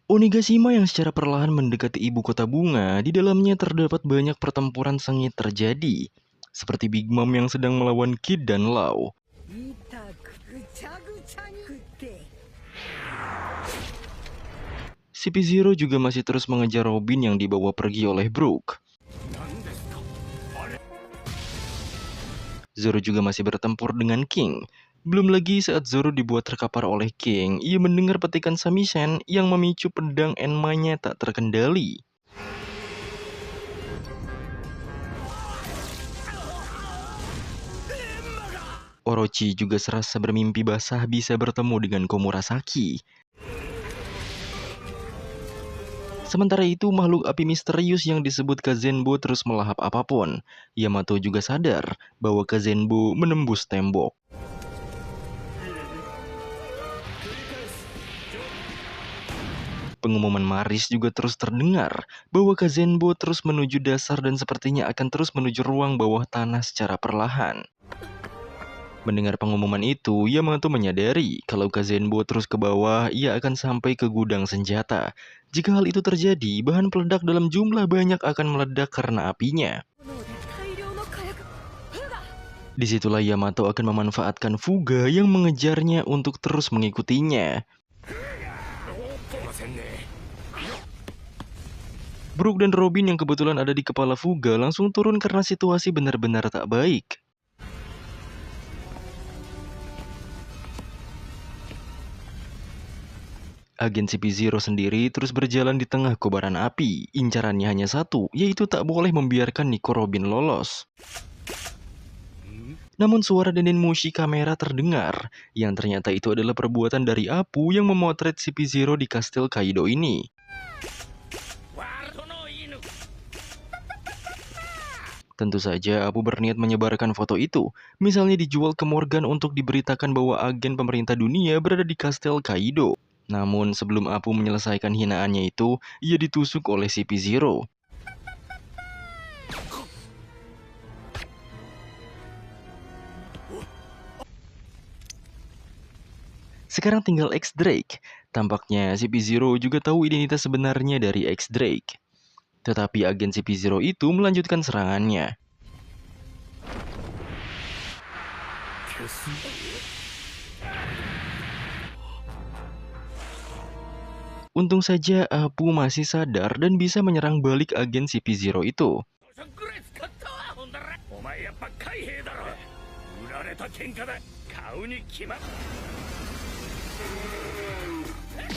Onigashima yang secara perlahan mendekati ibu kota bunga, di dalamnya terdapat banyak pertempuran sengit terjadi. Seperti Big Mom yang sedang melawan Kid dan Lau. CP0 juga masih terus mengejar Robin yang dibawa pergi oleh Brook. Zoro juga masih bertempur dengan King. Belum lagi saat Zoro dibuat terkapar oleh King, ia mendengar petikan Samisen yang memicu pedang Enma-nya tak terkendali. Orochi juga serasa bermimpi basah bisa bertemu dengan Komurasaki. Sementara itu, makhluk api misterius yang disebut Kazenbo terus melahap apapun. Yamato juga sadar bahwa Kazenbo menembus tembok. Pengumuman Maris juga terus terdengar bahwa Kazenbo terus menuju dasar dan sepertinya akan terus menuju ruang bawah tanah secara perlahan. Mendengar pengumuman itu, Yamato menyadari kalau Kazenbo terus ke bawah, ia akan sampai ke gudang senjata. Jika hal itu terjadi, bahan peledak dalam jumlah banyak akan meledak karena apinya. Disitulah Yamato akan memanfaatkan Fuga yang mengejarnya untuk terus mengikutinya. Brook dan Robin yang kebetulan ada di kepala Fuga langsung turun karena situasi benar-benar tak baik. Agen CP0 sendiri terus berjalan di tengah kobaran api. Incarannya hanya satu, yaitu tak boleh membiarkan Nico Robin lolos. Namun suara Denenmushi kamera terdengar, yang ternyata itu adalah perbuatan dari Apu yang memotret CP0 di kastil Kaido ini. Tentu saja Apu berniat menyebarkan foto itu, misalnya dijual ke Morgan untuk diberitakan bahwa agen pemerintah dunia berada di kastil Kaido. Namun sebelum Apu menyelesaikan hinaannya itu, ia ditusuk oleh CP0. Sekarang tinggal X Drake. Tampaknya CP0 juga tahu identitas sebenarnya dari X Drake. Tetapi agen CP0 itu melanjutkan serangannya. Untung saja Apu masih sadar dan bisa menyerang balik agen CP0 itu.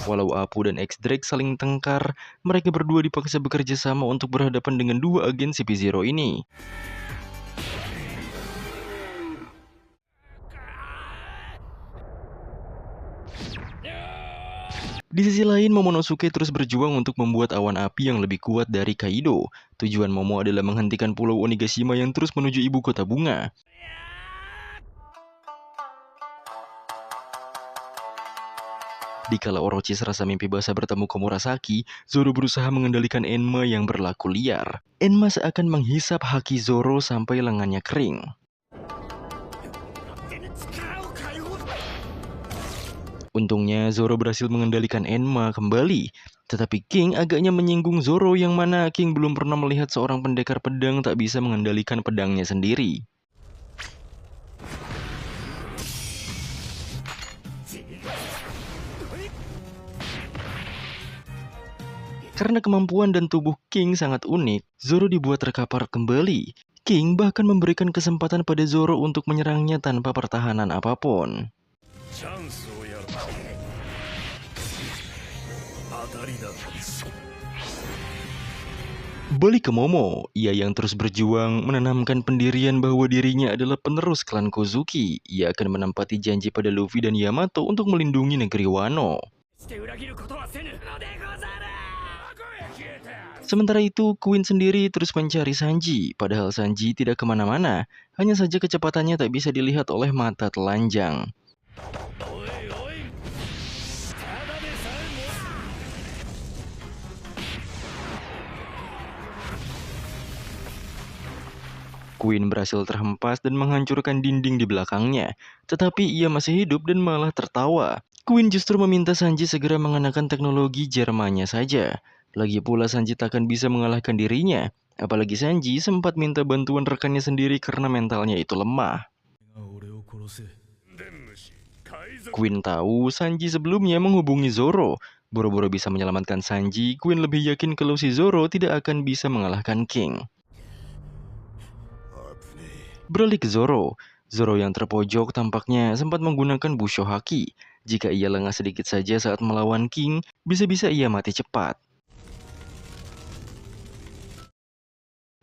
Walau Apu dan X Drake saling tengkar, mereka berdua dipaksa bekerja sama untuk berhadapan dengan dua agen CP0 ini. Di sisi lain, Momonosuke terus berjuang untuk membuat awan api yang lebih kuat dari Kaido. Tujuan Momo adalah menghentikan Pulau Onigashima yang terus menuju ibu kota bunga. Dikala Orochi serasa mimpi basah bertemu Komurasaki, Zoro berusaha mengendalikan Enma yang berlaku liar. Enma seakan menghisap haki Zoro sampai lengannya kering. Untungnya Zoro berhasil mengendalikan Enma kembali. Tetapi King agaknya menyinggung Zoro yang mana King belum pernah melihat seorang pendekar pedang tak bisa mengendalikan pedangnya sendiri. Karena kemampuan dan tubuh King sangat unik, Zoro dibuat terkapar kembali. King bahkan memberikan kesempatan pada Zoro untuk menyerangnya tanpa pertahanan apapun. Balik ke Momo, ia yang terus berjuang menanamkan pendirian bahwa dirinya adalah penerus klan Kozuki. Ia akan menempati janji pada Luffy dan Yamato untuk melindungi negeri Wano. Sementara itu, Queen sendiri terus mencari Sanji, padahal Sanji tidak kemana-mana, hanya saja kecepatannya tak bisa dilihat oleh mata telanjang. Queen berhasil terhempas dan menghancurkan dinding di belakangnya, tetapi ia masih hidup dan malah tertawa. Queen justru meminta Sanji segera mengenakan teknologi Jermannya saja. Lagi pula Sanji takkan bisa mengalahkan dirinya. Apalagi Sanji sempat minta bantuan rekannya sendiri karena mentalnya itu lemah. Queen tahu Sanji sebelumnya menghubungi Zoro. Boro-boro bisa menyelamatkan Sanji, Queen lebih yakin kalau si Zoro tidak akan bisa mengalahkan King. Beralih ke Zoro. Zoro yang terpojok tampaknya sempat menggunakan Busho Haki. Jika ia lengah sedikit saja saat melawan King, bisa-bisa ia mati cepat.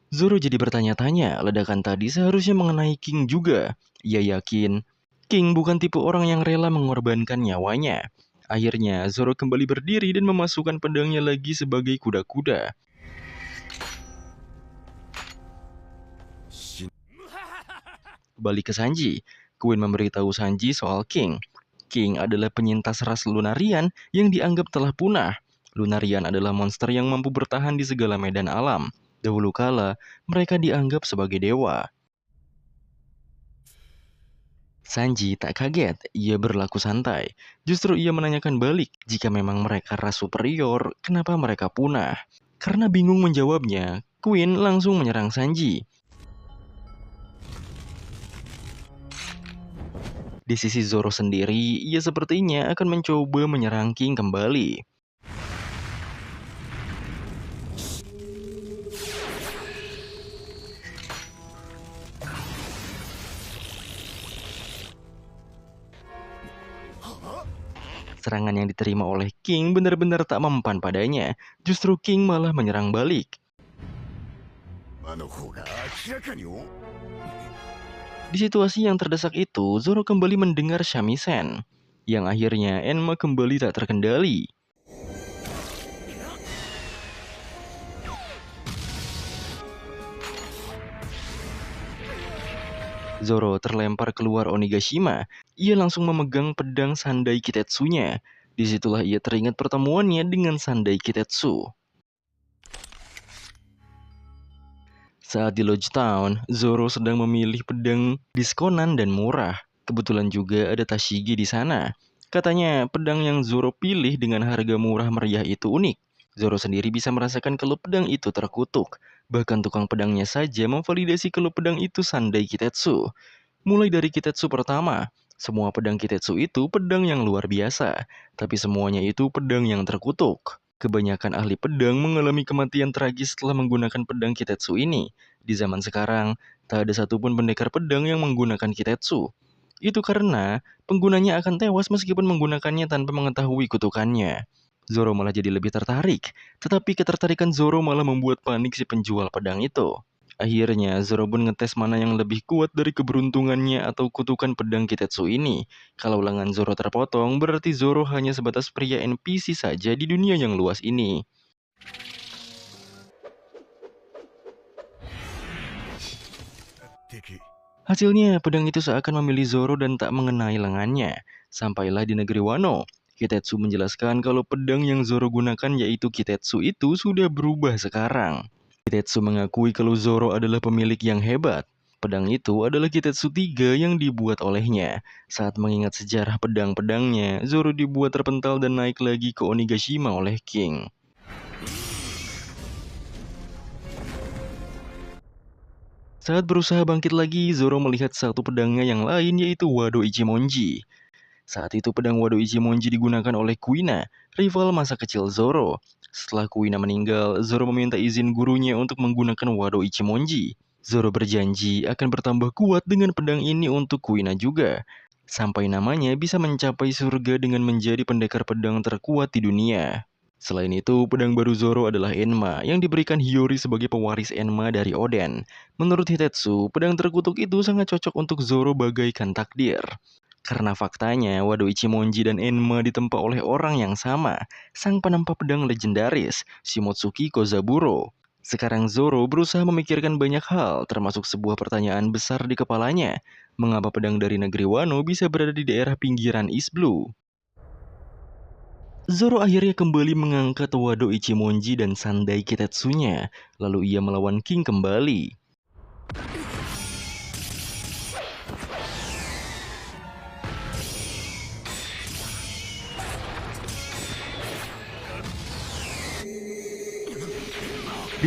Zoro jadi bertanya-tanya, ledakan tadi seharusnya mengenai King juga. Ia yakin King bukan tipe orang yang rela mengorbankan nyawanya. Akhirnya, Zoro kembali berdiri dan memasukkan pedangnya lagi sebagai kuda-kuda. Balik ke Sanji, Queen memberitahu Sanji soal King. King adalah penyintas ras Lunarian yang dianggap telah punah. Lunarian adalah monster yang mampu bertahan di segala medan alam. Dahulu kala, mereka dianggap sebagai dewa. Sanji tak kaget, ia berlaku santai. Justru ia menanyakan balik, jika memang mereka ras superior, kenapa mereka punah? Karena bingung menjawabnya, Queen langsung menyerang Sanji. Di sisi Zoro sendiri, ia sepertinya akan mencoba menyerang King kembali. Serangan yang diterima oleh King benar-benar tak mempan padanya. Justru King malah menyerang balik. Di situasi yang terdesak itu, Zoro kembali mendengar shamisen, yang akhirnya Enma kembali tak terkendali. Zoro terlempar keluar Onigashima. Ia langsung memegang pedang Sandai Kitetsunya. Disitulah ia teringat pertemuannya dengan Sandai Kitetsu. Saat di Lodge Town, Zoro sedang memilih pedang diskonan dan murah. Kebetulan juga ada Tashigi di sana. Katanya pedang yang Zoro pilih dengan harga murah meriah itu unik. Zoro sendiri bisa merasakan kalau pedang itu terkutuk. Bahkan tukang pedangnya saja memvalidasi kalau pedang itu Sandai Kitetsu. Mulai dari Kitetsu pertama, semua pedang Kitetsu itu pedang yang luar biasa. Tapi semuanya itu pedang yang terkutuk. Kebanyakan ahli pedang mengalami kematian tragis setelah menggunakan pedang Kitetsu ini. Di zaman sekarang, tak ada satupun pendekar pedang yang menggunakan Kitetsu. Itu karena penggunanya akan tewas meskipun menggunakannya tanpa mengetahui kutukannya. Zoro malah jadi lebih tertarik, tetapi ketertarikan Zoro malah membuat panik si penjual pedang itu. Akhirnya, Zoro pun ngetes mana yang lebih kuat dari keberuntungannya atau kutukan pedang Kitetsu ini. Kalau lengan Zoro terpotong, berarti Zoro hanya sebatas pria NPC saja di dunia yang luas ini. Hasilnya, pedang itu seakan memilih Zoro dan tak mengenai lengannya. Sampailah di negeri Wano. Kitetsu menjelaskan kalau pedang yang Zoro gunakan yaitu Kitetsu itu sudah berubah sekarang. Kitetsu mengakui kalau Zoro adalah pemilik yang hebat. Pedang itu adalah Kitetsu 3 yang dibuat olehnya. Saat mengingat sejarah pedang-pedangnya, Zoro dibuat terpental dan naik lagi ke Onigashima oleh King. Saat berusaha bangkit lagi, Zoro melihat satu pedangnya yang lain yaitu Wado Ichimonji. Saat itu pedang Wado Ichimonji digunakan oleh Kuina, rival masa kecil Zoro. Setelah Kuina meninggal, Zoro meminta izin gurunya untuk menggunakan Wado Ichimonji. Zoro berjanji akan bertambah kuat dengan pedang ini untuk Kuina juga. Sampai namanya bisa mencapai surga dengan menjadi pendekar pedang terkuat di dunia. Selain itu, pedang baru Zoro adalah Enma yang diberikan Hiyori sebagai pewaris Enma dari Oden. Menurut Hitetsu, pedang terkutuk itu sangat cocok untuk Zoro bagaikan takdir. Karena faktanya, Wado Ichimonji dan Enma ditempa oleh orang yang sama, sang penempa pedang legendaris, Shimotsuki Kozaburo. Sekarang Zoro berusaha memikirkan banyak hal, termasuk sebuah pertanyaan besar di kepalanya. Mengapa pedang dari negeri Wano bisa berada di daerah pinggiran East Blue? Zoro akhirnya kembali mengangkat Wado Ichimonji dan Sandai Kitetsunya, lalu ia melawan King kembali.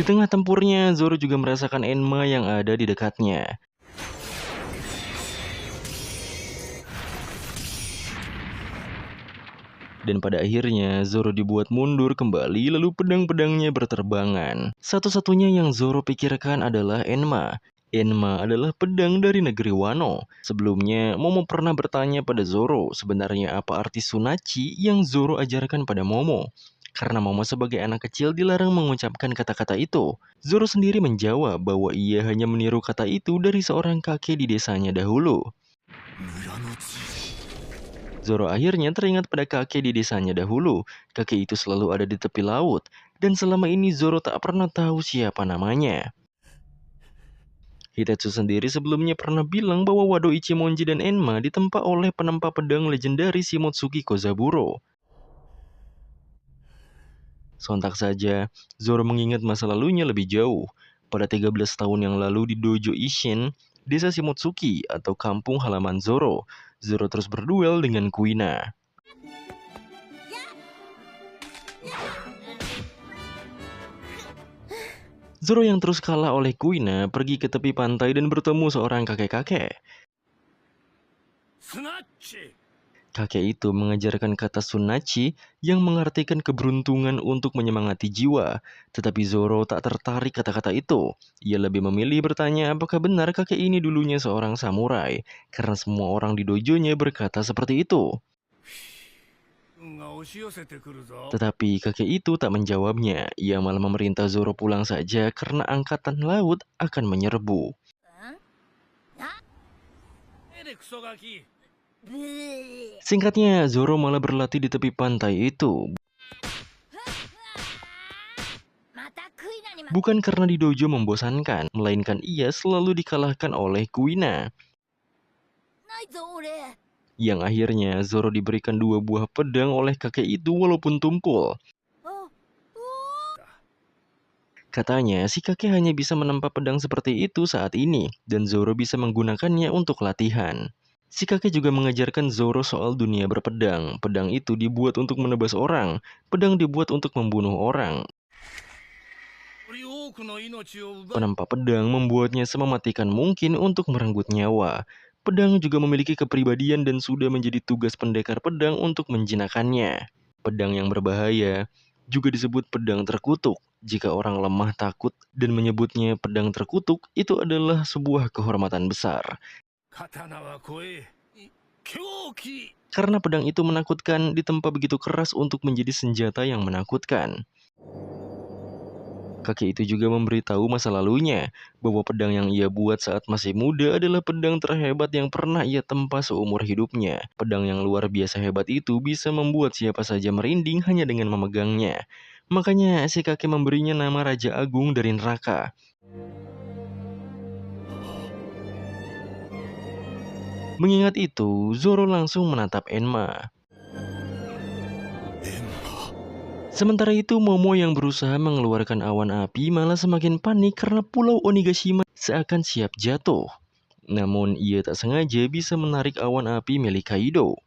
Di tengah tempurnya, Zoro juga merasakan Enma yang ada di dekatnya. Dan pada akhirnya, Zoro dibuat mundur kembali lalu pedang-pedangnya berterbangan. Satu-satunya yang Zoro pikirkan adalah Enma. Enma adalah pedang dari negeri Wano. Sebelumnya, Momo pernah bertanya pada Zoro sebenarnya apa arti Sunachi yang Zoro ajarkan pada Momo. Karena Momo sebagai anak kecil dilarang mengucapkan kata-kata itu. Zoro sendiri menjawab bahwa ia hanya meniru kata itu dari seorang kakek di desanya dahulu. Zoro akhirnya teringat pada kakek di desanya dahulu. Kakek itu selalu ada di tepi laut, dan selama ini Zoro tak pernah tahu siapa namanya. Hitetsu sendiri sebelumnya pernah bilang bahwa Wado Ichimonji dan Enma ditempa oleh penempa pedang legendaris Shimotsuki Kozaburo. Sontak saja, Zoro mengingat masa lalunya lebih jauh. Pada 13 tahun yang lalu di Dojo Ishin, desa Shimotsuki atau kampung halaman Zoro, Zoro terus berduel dengan Kuina. Zoro yang terus kalah oleh Kuina pergi ke tepi pantai dan bertemu seorang kakek-kakek. Kakek itu mengajarkan kata Sunachi yang mengartikan keberuntungan untuk menyemangati jiwa. Tetapi Zoro tak tertarik kata-kata itu. Ia lebih memilih bertanya apakah benar kakek ini dulunya seorang samurai. Karena semua orang di dojonya berkata seperti itu. Tetapi kakek itu tak menjawabnya. Ia malah memerintah Zoro pulang saja karena angkatan laut akan menyerbu. Singkatnya, Zoro malah berlatih di tepi pantai itu. Bukan karena di dojo membosankan, melainkan ia selalu dikalahkan oleh Kuina. Yang akhirnya Zoro diberikan 2 buah pedang oleh kakek itu walaupun tumpul. Katanya, si kakek hanya bisa menempa pedang seperti itu saat ini, dan Zoro bisa menggunakannya untuk latihan. Si kakek juga mengajarkan Zoro soal dunia berpedang. Pedang itu dibuat untuk menebas orang, pedang dibuat untuk membunuh orang. Penempa pedang membuatnya semematikan mungkin untuk merenggut nyawa. Pedang juga memiliki kepribadian dan sudah menjadi tugas pendekar pedang untuk menjinakkannya. Pedang yang berbahaya juga disebut pedang terkutuk. Jika orang lemah takut dan menyebutnya pedang terkutuk, itu adalah sebuah kehormatan besar. Karena pedang itu menakutkan, ditempa begitu keras untuk menjadi senjata yang menakutkan. Kakek itu juga memberitahu masa lalunya, bahwa pedang yang ia buat saat masih muda adalah pedang terhebat yang pernah ia tempa seumur hidupnya. Pedang yang luar biasa hebat itu bisa membuat siapa saja merinding hanya dengan memegangnya. Makanya si kakek memberinya nama Raja Agung dari neraka. Mengingat itu, Zoro langsung menatap Enma. Sementara itu, Momo yang berusaha mengeluarkan awan api malah semakin panik karena pulau Onigashima seakan siap jatuh. Namun, ia tak sengaja bisa menarik awan api milik Kaido.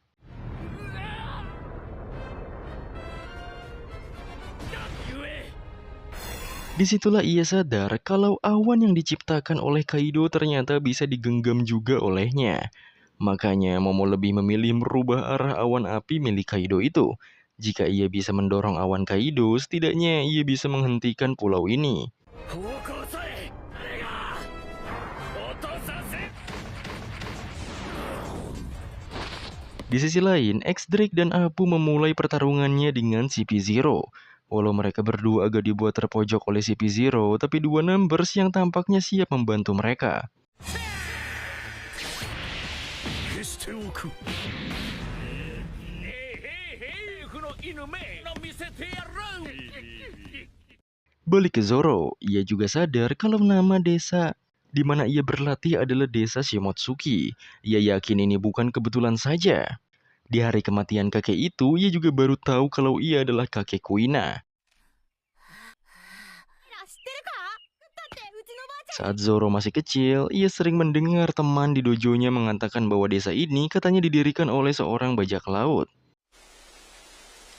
Disitulah ia sadar kalau awan yang diciptakan oleh Kaido ternyata bisa digenggam juga olehnya. Makanya Momo lebih memilih merubah arah awan api milik Kaido itu. Jika ia bisa mendorong awan Kaido, setidaknya ia bisa menghentikan pulau ini. Di sisi lain, X-Drake dan Apu memulai pertarungannya dengan CP0. Walau mereka berdua agak dibuat terpojok oleh CP0, tapi 2 numbers yang tampaknya siap membantu mereka. Balik ke Zoro, ia juga sadar kalau nama desa di mana ia berlatih adalah desa Shimotsuki. Ia yakin ini bukan kebetulan saja. Di hari kematian kakek itu, ia juga baru tahu kalau ia adalah kakek Kuina. Saat Zoro masih kecil, ia sering mendengar teman di dojonya mengatakan bahwa desa ini katanya didirikan oleh seorang bajak laut.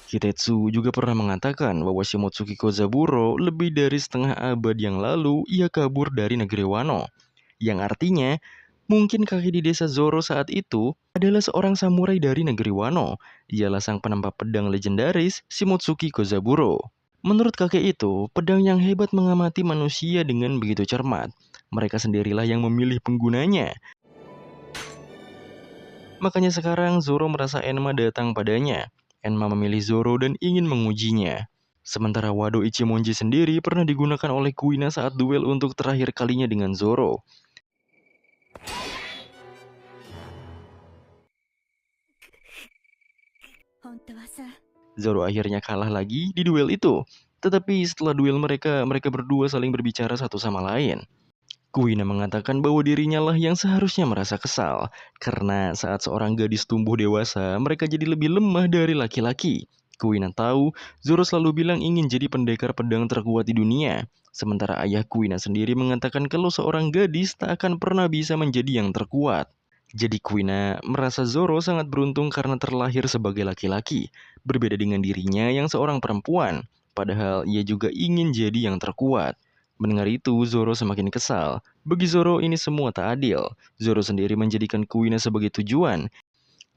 Hitetsu juga pernah mengatakan bahwa Shimotsuki Kozaburo lebih dari setengah abad yang lalu ia kabur dari negeri Wano. Yang artinya, mungkin kakek di desa Zoro saat itu adalah seorang samurai dari negeri Wano. Ialah sang penambah pedang legendaris Shimotsuki Kozaburo. Menurut kakek itu, pedang yang hebat mengamati manusia dengan begitu cermat. Mereka sendirilah yang memilih penggunanya. Makanya sekarang Zoro merasa Enma datang padanya. Enma memilih Zoro dan ingin mengujinya. Sementara Wado Ichimonji sendiri pernah digunakan oleh Kuina saat duel untuk terakhir kalinya dengan Zoro. Zoro akhirnya kalah lagi di duel itu. Tetapi setelah duel mereka berdua saling berbicara satu sama lain. Kuina mengatakan bahwa dirinya lah yang seharusnya merasa kesal, karena saat seorang gadis tumbuh dewasa, mereka jadi lebih lemah dari laki-laki. Kuina tahu, Zoro selalu bilang ingin jadi pendekar pedang terkuat di dunia, sementara ayah Kuina sendiri mengatakan kalau seorang gadis tak akan pernah bisa menjadi yang terkuat. Jadi Kuina merasa Zoro sangat beruntung karena terlahir sebagai laki-laki, berbeda dengan dirinya yang seorang perempuan, padahal ia juga ingin jadi yang terkuat. Mendengar itu, Zoro semakin kesal. Bagi Zoro ini semua tak adil. Zoro sendiri menjadikan Kuina sebagai tujuan.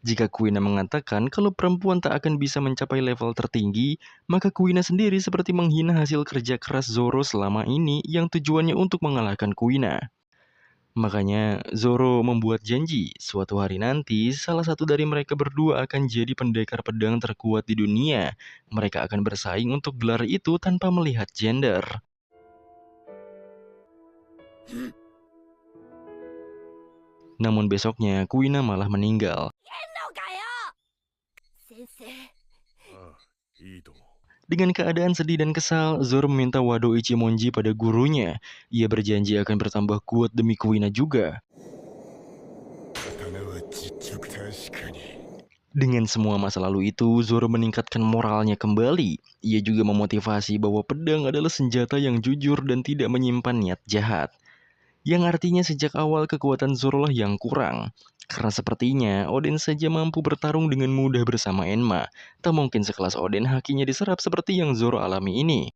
Jika Kuina mengatakan kalau perempuan tak akan bisa mencapai level tertinggi, maka Kuina sendiri seperti menghina hasil kerja keras Zoro selama ini yang tujuannya untuk mengalahkan Kuina. Makanya Zoro membuat janji, suatu hari nanti salah satu dari mereka berdua akan jadi pendekar pedang terkuat di dunia. Mereka akan bersaing untuk gelar itu tanpa melihat gender. Namun besoknya, Kuina malah meninggal. Dengan keadaan sedih dan kesal, Zoro meminta Wado Ichimonji pada gurunya. Ia berjanji akan bertambah kuat demi Kuina juga. Dengan semua masa lalu itu, Zoro meningkatkan moralnya kembali. Ia juga memotivasi bahwa pedang adalah senjata yang jujur dan tidak menyimpan niat jahat. Yang artinya sejak awal kekuatan Zoro lah yang kurang. Karena sepertinya Oden saja mampu bertarung dengan mudah bersama Enma. Tak mungkin sekelas Oden hakinya diserap seperti yang Zoro alami ini.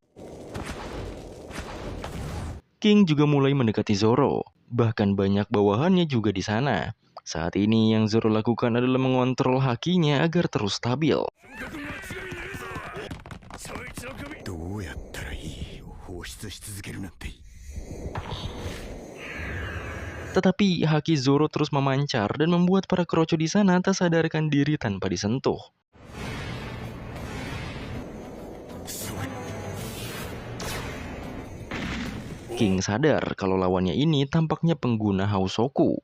King juga mulai mendekati Zoro. Bahkan banyak bawahannya juga di sana. Saat ini yang Zoro lakukan adalah mengontrol hakinya agar terus stabil. Tetapi haki Zoro terus memancar dan membuat para kroco di sana tak sadarkan diri tanpa disentuh. King sadar kalau lawannya ini tampaknya pengguna Hausoku.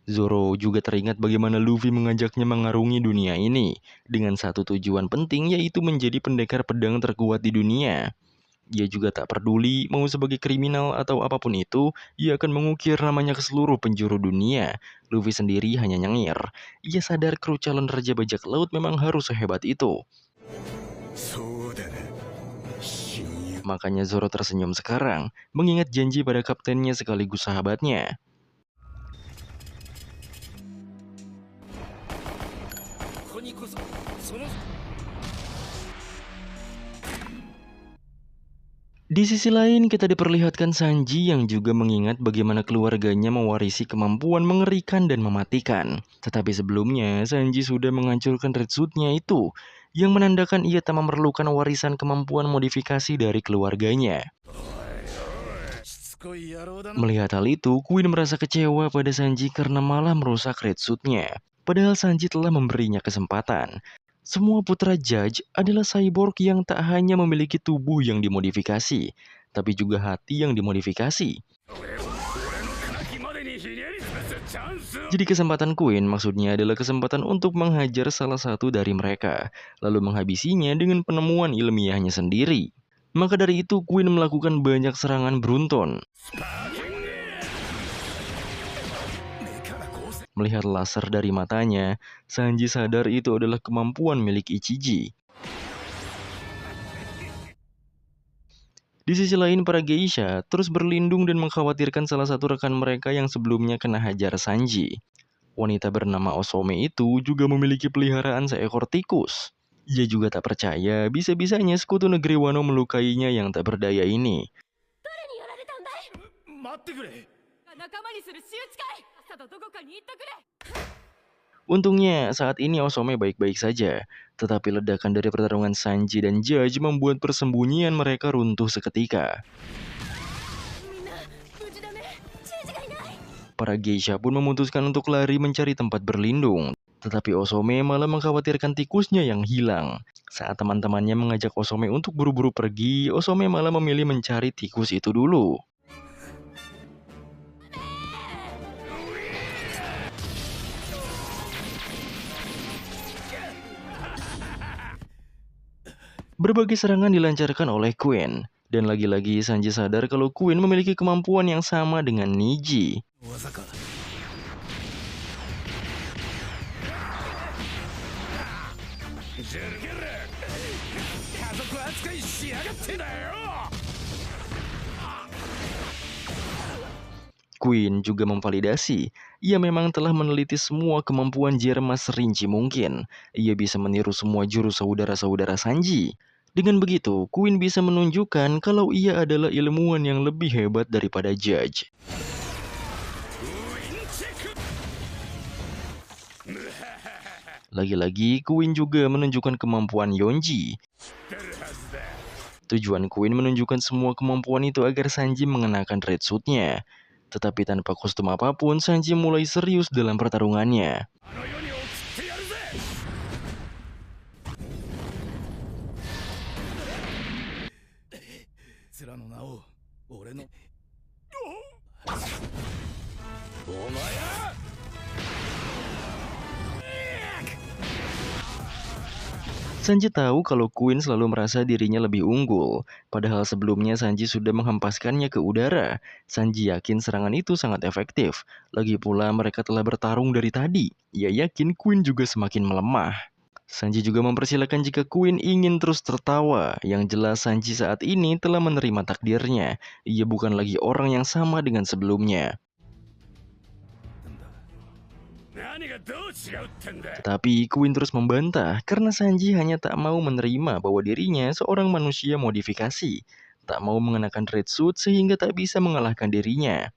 Zoro juga teringat bagaimana Luffy mengajaknya mengarungi dunia ini dengan satu tujuan penting, yaitu menjadi pendekar pedang terkuat di dunia. Ia juga tak peduli mau sebagai kriminal atau apapun itu, ia akan mengukir namanya ke seluruh penjuru dunia. Luffy sendiri hanya nyengir. Ia sadar kru calon Raja Bajak Laut memang harus sehebat itu. Makanya Zoro tersenyum sekarang, mengingat janji pada kaptennya sekaligus sahabatnya. Di sisi lain, kita diperlihatkan Sanji yang juga mengingat bagaimana keluarganya mewarisi kemampuan mengerikan dan mematikan. Tetapi sebelumnya, Sanji sudah menghancurkan Red Suit-nya itu, yang menandakan ia tak memerlukan warisan kemampuan modifikasi dari keluarganya. Melihat hal itu, Queen merasa kecewa pada Sanji karena malah merusak Red Suit-nya. Padahal Sanji telah memberinya kesempatan. Semua putra Judge adalah cyborg yang tak hanya memiliki tubuh yang dimodifikasi, tapi juga hati yang dimodifikasi. Jadi kesempatan Queen maksudnya adalah kesempatan untuk menghajar salah satu dari mereka, lalu menghabisinya dengan penemuan ilmiahnya sendiri. Maka dari itu Queen melakukan banyak serangan beruntun. Melihat laser dari matanya, Sanji sadar itu adalah kemampuan milik Ichiji. Di sisi lain, para geisha terus berlindung dan mengkhawatirkan salah satu rekan mereka yang sebelumnya kena hajar Sanji. Wanita bernama Osome itu juga memiliki peliharaan seekor tikus. Ia juga tak percaya bisa-bisanya sekutu negeri Wano melukainya yang tak berdaya ini. Untungnya saat ini Osome baik-baik saja, tetapi ledakan dari pertarungan Sanji dan Judge membuat persembunyian mereka runtuh seketika. Para geisha pun memutuskan untuk lari mencari tempat berlindung, tetapi Osome malah mengkhawatirkan tikusnya yang hilang. Saat teman-temannya mengajak Osome untuk buru-buru pergi, Osome malah memilih mencari tikus itu dulu. Berbagai serangan dilancarkan oleh Queen, dan lagi-lagi Sanji sadar kalau Queen memiliki kemampuan yang sama dengan Niji. Queen juga memvalidasi, ia memang telah meneliti semua kemampuan Jerma serinci mungkin. Ia bisa meniru semua jurus saudara-saudara Sanji. Dengan begitu, Queen bisa menunjukkan kalau ia adalah ilmuwan yang lebih hebat daripada Judge. Lagi-lagi, Queen juga menunjukkan kemampuan Yonji. Tujuan Queen menunjukkan semua kemampuan itu agar Sanji mengenakan red suit-nya. Tetapi tanpa kostum apapun, Sanji mulai serius dalam pertarungannya. Sanji tahu kalau Queen selalu merasa dirinya lebih unggul, padahal sebelumnya Sanji sudah menghempaskannya ke udara. Sanji yakin serangan itu sangat efektif, lagi pula mereka telah bertarung dari tadi. Ia yakin Queen juga semakin melemah. Sanji juga mempersilahkan jika Queen ingin terus tertawa, yang jelas Sanji saat ini telah menerima takdirnya. Ia bukan lagi orang yang sama dengan sebelumnya. Tetapi Queen terus membantah karena Sanji hanya tak mau menerima bahwa dirinya seorang manusia modifikasi, tak mau mengenakan red suit sehingga tak bisa mengalahkan dirinya.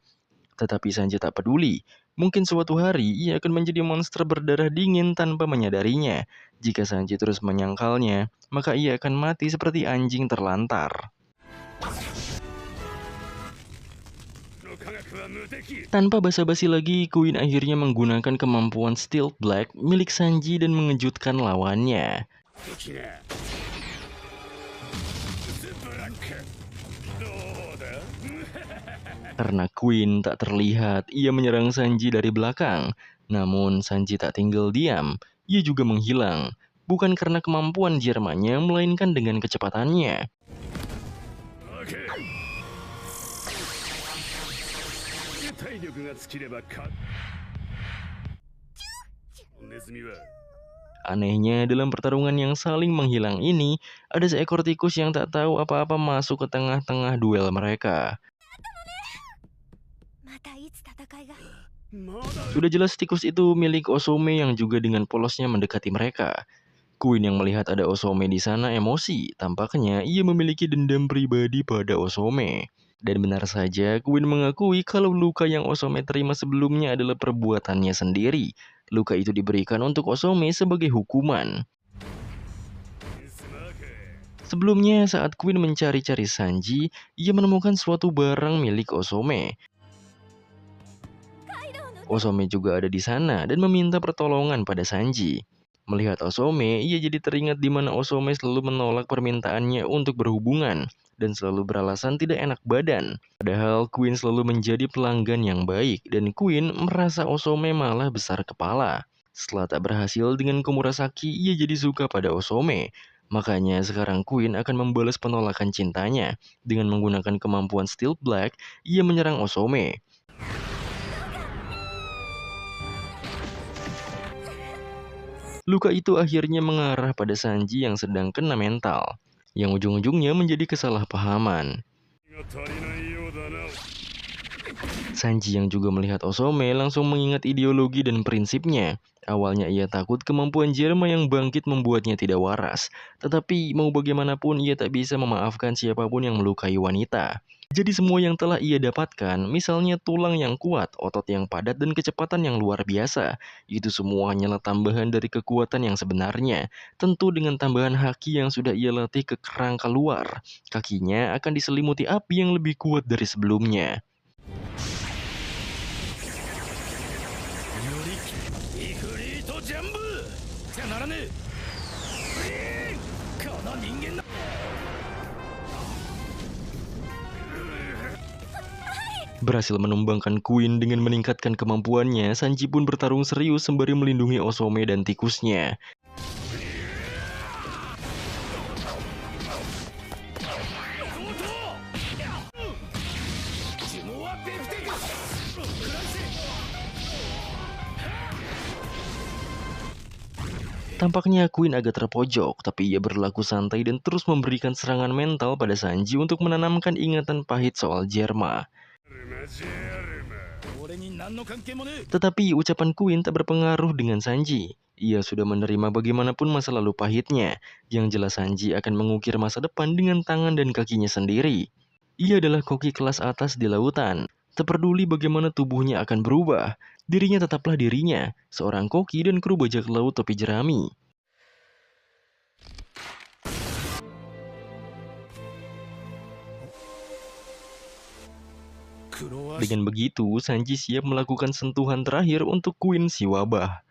Tetapi Sanji tak peduli, mungkin suatu hari ia akan menjadi monster berdarah dingin tanpa menyadarinya. Jika Sanji terus menyangkalnya, maka ia akan mati seperti anjing terlantar. Tanpa basa-basi lagi, Queen akhirnya menggunakan kemampuan Steel Black milik Sanji dan mengejutkan lawannya. Karena Queen tak terlihat, ia menyerang Sanji dari belakang. Namun Sanji tak tinggal diam, ia juga menghilang. Bukan karena kemampuan Jermanya, melainkan dengan kecepatannya. Anehnya, dalam pertarungan yang saling menghilang ini, ada seekor tikus yang tak tahu apa-apa masuk ke tengah-tengah duel mereka. Sudah jelas tikus itu milik Osome yang juga dengan polosnya mendekati mereka. Queen yang melihat ada Osome di sana emosi, tampaknya ia memiliki dendam pribadi pada Osome. Dan benar saja, Queen mengakui kalau luka yang Osome terima sebelumnya adalah perbuatannya sendiri. Luka itu diberikan untuk Osome sebagai hukuman. Sebelumnya, saat Queen mencari-cari Sanji, ia menemukan suatu barang milik Osome. Osome juga ada di sana dan meminta pertolongan pada Sanji. Melihat Osome, ia jadi teringat di mana Osome selalu menolak permintaannya untuk berhubungan dan selalu beralasan tidak enak badan. Padahal Queen selalu menjadi pelanggan yang baik dan Queen merasa Osome malah besar kepala. Setelah tak berhasil dengan Komurasaki, ia jadi suka pada Osome. Makanya sekarang Queen akan membalas penolakan cintanya. Dengan menggunakan kemampuan Steel Black, ia menyerang Osome. Luka itu akhirnya mengarah pada Sanji yang sedang kena mental, yang ujung-ujungnya menjadi kesalahpahaman. Sanji yang juga melihat Osome langsung mengingat ideologi dan prinsipnya. Awalnya ia takut kemampuan Jerma yang bangkit membuatnya tidak waras. Tetapi mau bagaimanapun ia tak bisa memaafkan siapapun yang melukai wanita. Jadi semua yang telah ia dapatkan, misalnya tulang yang kuat, otot yang padat, dan kecepatan yang luar biasa, itu semua hanyalah tambahan dari kekuatan yang sebenarnya. Tentu dengan tambahan haki yang sudah ia latih ke kerangka luar, kakinya akan diselimuti api yang lebih kuat dari sebelumnya. Berhasil menumbangkan Queen dengan meningkatkan kemampuannya, Sanji pun bertarung serius sembari melindungi Osome dan tikusnya. Tampaknya Queen agak terpojok, tapi ia berlaku santai dan terus memberikan serangan mental pada Sanji untuk menanamkan ingatan pahit soal Jerma. Tetapi ucapan Queen tak berpengaruh dengan Sanji. Ia sudah menerima bagaimanapun masa lalu pahitnya. Yang jelas Sanji akan mengukir masa depan dengan tangan dan kakinya sendiri. Ia adalah koki kelas atas di lautan. Tak peduli bagaimana tubuhnya akan berubah, dirinya tetaplah dirinya, seorang koki dan kru bajak laut topi jerami. Dengan begitu, Sanji siap melakukan sentuhan terakhir untuk Queen si wabah.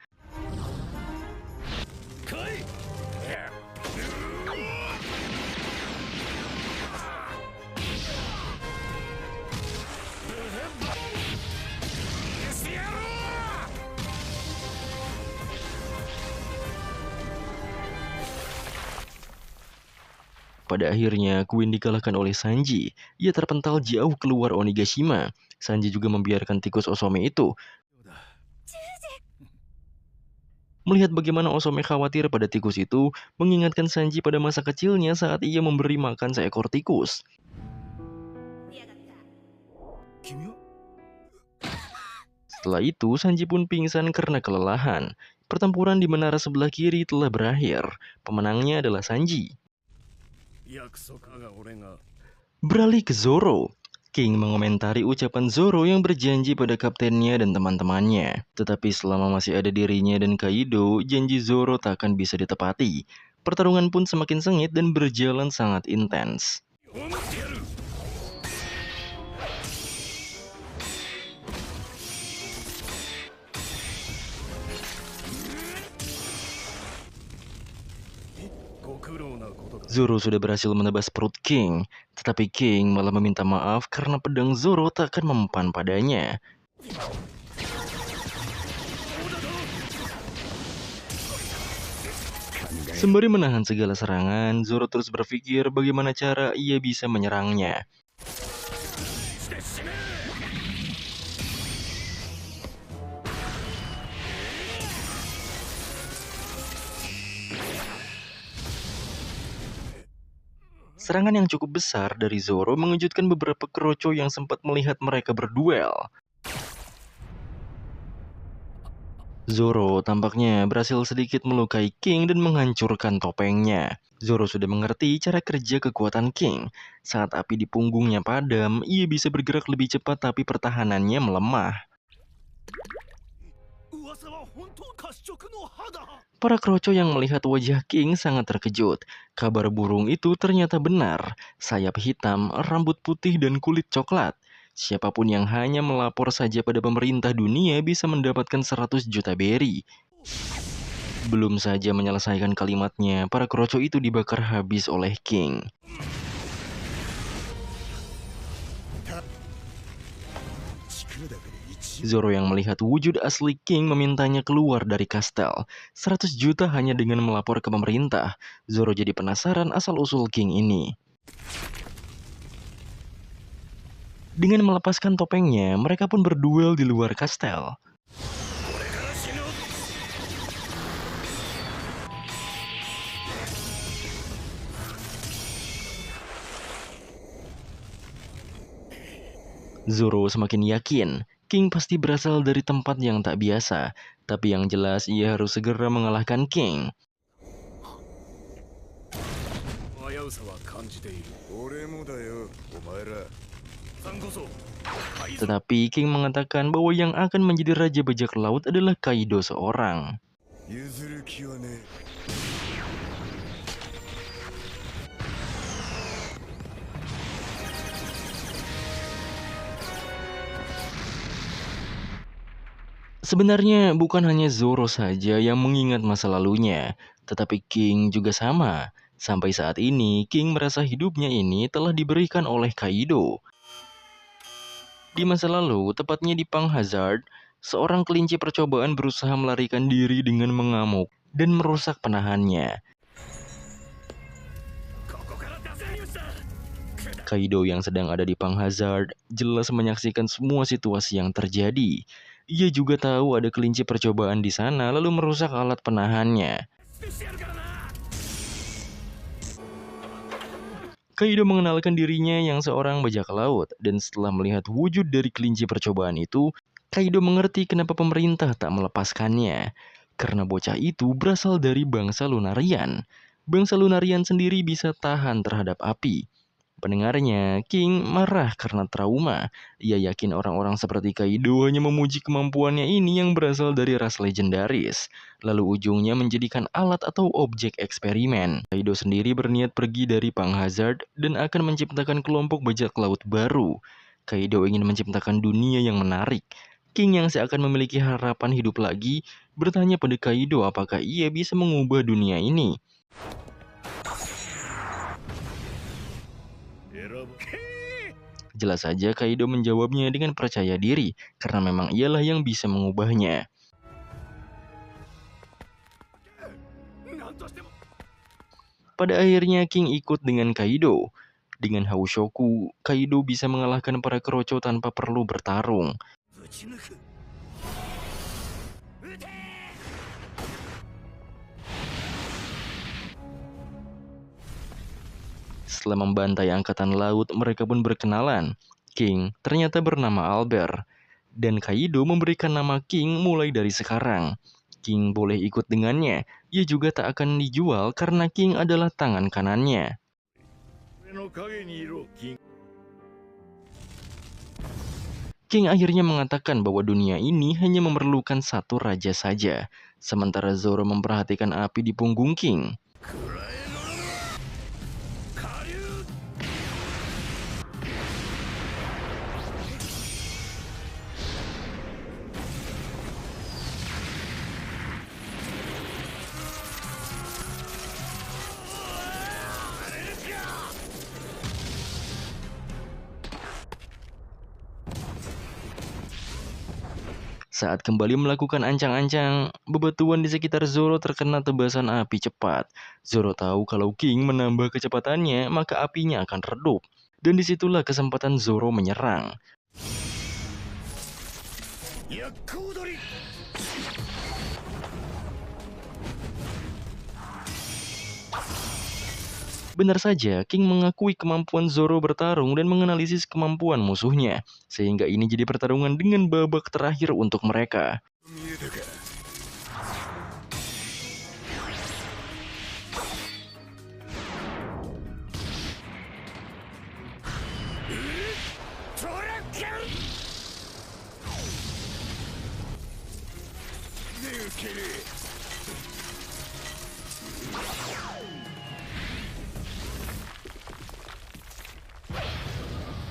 Pada akhirnya, Queen dikalahkan oleh Sanji. Ia terpental jauh keluar Onigashima. Sanji juga membiarkan tikus Osome itu. Melihat bagaimana Osome khawatir pada tikus itu, mengingatkan Sanji pada masa kecilnya saat ia memberi makan seekor tikus. Setelah itu, Sanji pun pingsan karena kelelahan. Pertempuran di menara sebelah kiri telah berakhir. Pemenangnya adalah Sanji. Beralih ke Zoro. King mengomentari ucapan Zoro yang berjanji pada kaptennya dan teman-temannya. Tetapi selama masih ada dirinya dan Kaido, janji Zoro tak akan bisa ditepati. Pertarungan pun semakin sengit dan berjalan sangat intens. Zoro sudah berhasil menebas perut King, tetapi King malah meminta maaf karena pedang Zoro tak akan mempan padanya. Sembari menahan segala serangan, Zoro terus berpikir bagaimana cara ia bisa menyerangnya. Serangan yang cukup besar dari Zoro mengejutkan beberapa kroco yang sempat melihat mereka berduel. Zoro tampaknya berhasil sedikit melukai King dan menghancurkan topengnya. Zoro sudah mengerti cara kerja kekuatan King. Saat api di punggungnya padam, ia bisa bergerak lebih cepat tapi pertahanannya melemah. Para kroco yang melihat wajah King sangat terkejut. Kabar burung itu ternyata benar. Sayap hitam, rambut putih, dan kulit coklat. Siapapun yang hanya melapor saja pada pemerintah dunia bisa mendapatkan 100 juta beri. Belum saja menyelesaikan kalimatnya, para kroco itu dibakar habis oleh King. Zoro yang melihat wujud asli King memintanya keluar dari kastel. 100 juta hanya dengan melapor ke pemerintah. Zoro jadi penasaran asal-usul King ini. Dengan melepaskan topengnya, mereka pun berduel di luar kastel. Zoro semakin yakin King pasti berasal dari tempat yang tak biasa, tapi yang jelas ia harus segera mengalahkan King. 危うさは感じている。俺もだよ、お前ら。さんこそ。 Tetapi King mengatakan bahwa yang akan menjadi Raja Bajak Laut adalah Kaido seorang. 譲る気はねえ。 Sebenarnya bukan hanya Zoro saja yang mengingat masa lalunya, tetapi King juga sama. Sampai saat ini, King merasa hidupnya ini telah diberikan oleh Kaido. Di masa lalu, tepatnya di Pang Hazard, seorang kelinci percobaan berusaha melarikan diri dengan mengamuk dan merusak penahannya. Kaido yang sedang ada di Pang Hazard jelas menyaksikan semua situasi yang terjadi. Ia juga tahu ada kelinci percobaan di sana lalu merusak alat penahannya. Kaido mengenalkan dirinya yang seorang bajak laut, dan setelah melihat wujud dari kelinci percobaan itu, Kaido mengerti kenapa pemerintah tak melepaskannya. Karena bocah itu berasal dari bangsa Lunarian. Bangsa Lunarian sendiri bisa tahan terhadap api. Pendengarnya, King marah karena trauma. Ia yakin orang-orang seperti Kaido hanya memuji kemampuannya ini yang berasal dari ras legendaris. Lalu ujungnya menjadikan alat atau objek eksperimen. Kaido sendiri berniat pergi dari Pang Hazard dan akan menciptakan kelompok bajak laut baru. Kaido ingin menciptakan dunia yang menarik. King yang seakan memiliki harapan hidup lagi, bertanya pada Kaido apakah ia bisa mengubah dunia ini. Jelas saja Kaido menjawabnya dengan percaya diri, karena memang ialah yang bisa mengubahnya. Pada akhirnya King ikut dengan Kaido. Dengan Haushoku, Kaido bisa mengalahkan para keroco tanpa perlu bertarung. Setelah membantai angkatan laut, mereka pun berkenalan. King ternyata bernama Albert, dan Kaido memberikan nama King mulai dari sekarang. King boleh ikut dengannya, ia juga tak akan dijual karena King adalah tangan kanannya. King akhirnya mengatakan bahwa dunia ini hanya memerlukan satu raja saja, sementara Zoro memperhatikan api di punggung King. Saat kembali melakukan ancang-ancang, bebatuan di sekitar Zoro terkena tebasan api cepat. Zoro tahu kalau King menambah kecepatannya, maka apinya akan redup. Dan disitulah kesempatan Zoro menyerang. Benar saja, King mengakui kemampuan Zoro bertarung dan menganalisis kemampuan musuhnya, sehingga ini jadi pertarungan dengan babak terakhir untuk mereka.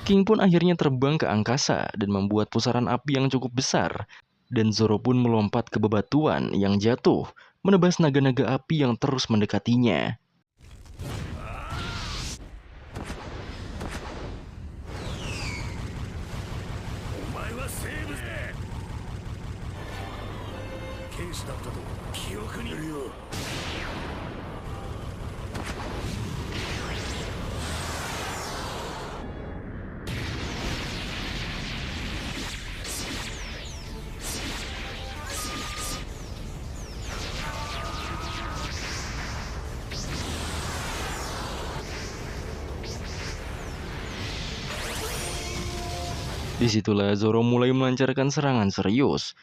King pun akhirnya terbang ke angkasa dan membuat pusaran api yang cukup besar. Dan Zoro pun melompat ke bebatuan yang jatuh, menebas naga-naga api yang terus mendekatinya. Disitulah Zoro mulai melancarkan serangan serius.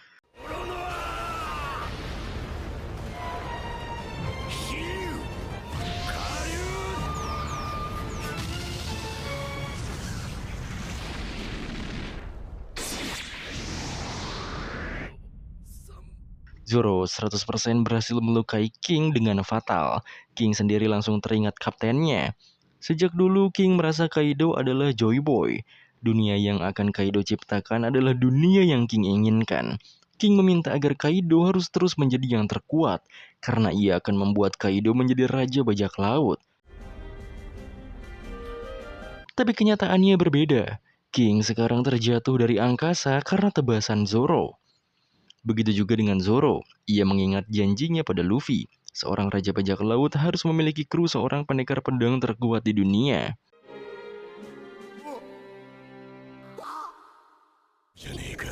Zoro 100% berhasil melukai King dengan fatal. King sendiri langsung teringat kaptennya. Sejak dulu King merasa Kaido adalah Joy Boy. Dunia yang akan Kaido ciptakan adalah dunia yang King inginkan. King meminta agar Kaido harus terus menjadi yang terkuat, karena ia akan membuat Kaido menjadi raja bajak laut. Tapi kenyataannya berbeda. King sekarang terjatuh dari angkasa karena tebasan Zoro. Begitu juga dengan Zoro, ia mengingat janjinya pada Luffy. Seorang raja bajak laut harus memiliki kru seorang pendekar pedang terkuat di dunia. じゃねえか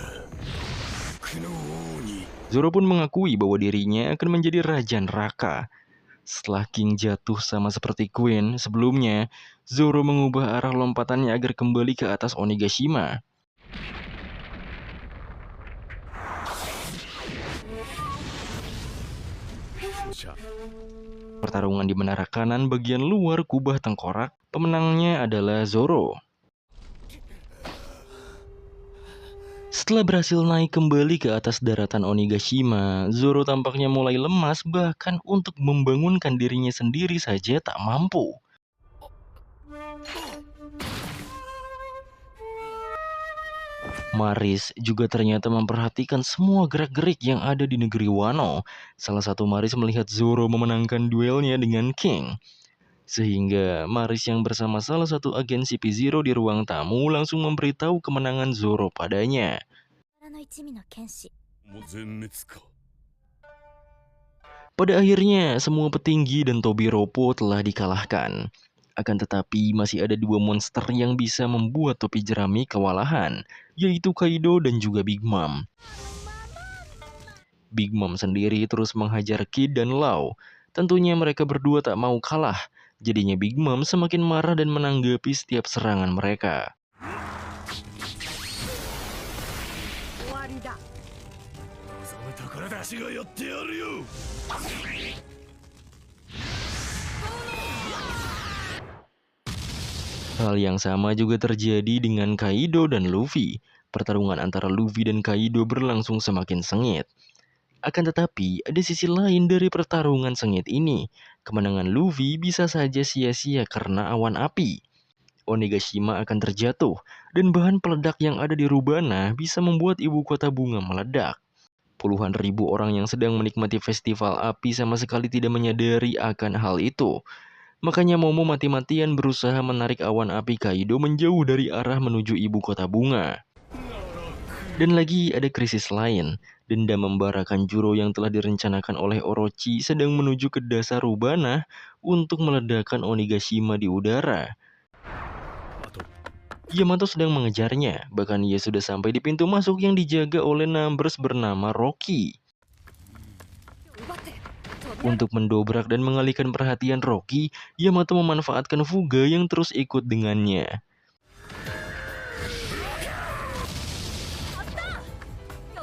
陸の王に Zoro pun mengakui bahwa dirinya akan menjadi raja neraka. Setelah King jatuh sama seperti Queen sebelumnya, Zoro mengubah arah lompatannya agar kembali ke atas Onigashima. Pertarungan di menara kanan bagian luar kubah tengkorak, pemenangnya adalah Zoro. Setelah berhasil naik kembali ke atas daratan Onigashima, Zoro tampaknya mulai lemas, bahkan untuk membangunkan dirinya sendiri saja tak mampu. Maris juga ternyata memperhatikan semua gerak-gerik yang ada di negeri Wano. Salah satu Maris melihat Zoro memenangkan duelnya dengan King. Sehingga Maris yang bersama salah satu agen CP0 di ruang tamu langsung memberitahu kemenangan Zoro padanya. の一味の剣士 もう全滅か Pada akhirnya, semua petinggi dan Tobiropo telah dikalahkan. Akan tetapi, masih ada dua monster yang bisa membuat topi jerami kewalahan, yaitu Kaido dan juga Big Mom. Big Mom sendiri terus menghajar Kid dan Law. Tentunya mereka berdua tak mau kalah. Jadinya Big Mom semakin marah dan menanggapi setiap serangan mereka. 終わりだ 望むところだ足がやってやるよ Hal yang sama juga terjadi dengan Kaido dan Luffy. Pertarungan antara Luffy dan Kaido berlangsung semakin sengit. Akan tetapi, ada sisi lain dari pertarungan sengit ini. Kemenangan Luffy bisa saja sia-sia karena awan api. Onigashima akan terjatuh, dan bahan peledak yang ada di Rubana bisa membuat ibu kota bunga meledak. Puluhan ribu orang yang sedang menikmati festival api sama sekali tidak menyadari akan hal itu. Makanya Momo mati-matian berusaha menarik awan api Kaido menjauh dari arah menuju ibu kota bunga. Dan lagi ada krisis lain. Dendam membara Kanjuro yang telah direncanakan oleh Orochi sedang menuju ke dasar Rubana untuk meledakkan Onigashima di udara. Yamato sedang mengejarnya, bahkan ia sudah sampai di pintu masuk yang dijaga oleh Numbers bernama Rocky. 奪って Untuk mendobrak dan mengalihkan perhatian Rocky, Yamato memanfaatkan Fuga yang terus ikut dengannya.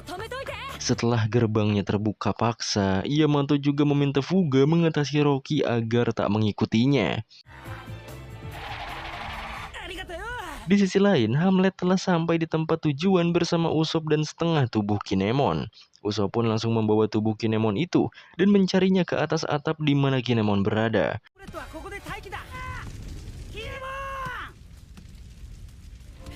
止めといて Setelah gerbangnya terbuka paksa, Yamato juga meminta Fuga mengatasi Rocky agar tak mengikutinya. ありがとうよ Di sisi lain, Hamlet telah sampai di tempat tujuan bersama Usopp dan setengah tubuh Kinemon. Usopp pun langsung membawa tubuh Kinemon itu dan mencarinya ke atas atap di mana Kinemon berada. ブレットはここで待機だキネモン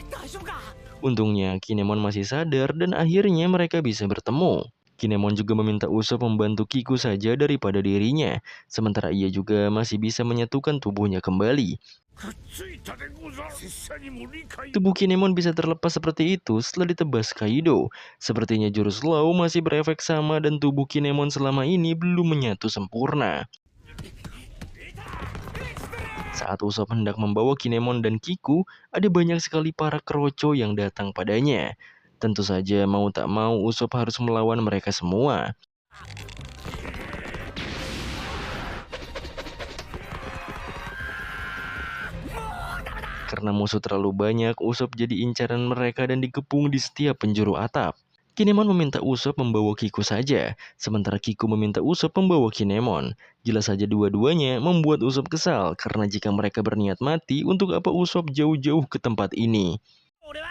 大丈夫か Untungnya Kinemon masih sadar dan akhirnya mereka bisa bertemu. Kinemon juga meminta Usopp membantu Kiku saja daripada dirinya, sementara ia juga masih bisa menyatukan tubuhnya kembali. くっついたでござる拙者にも理解 Tubuh Kinemon bisa terlepas seperti itu setelah ditebas Kaido. Sepertinya jurus Law masih berefek sama dan tubuh Kinemon selama ini belum menyatu sempurna. Saat Usopp hendak membawa Kinemon dan Kiku, ada banyak sekali para keroco yang datang padanya. Tentu saja mau tak mau Usopp harus melawan mereka semua. Karena musuh terlalu banyak, Usopp jadi incaran mereka dan dikepung di setiap penjuru atap. Kinemon meminta Usopp membawa Kiku saja, sementara Kiku meminta Usopp membawa Kinemon. Jelas saja dua-duanya membuat Usopp kesal, karena jika mereka berniat mati, untuk apa Usopp jauh-jauh ke tempat ini? 俺は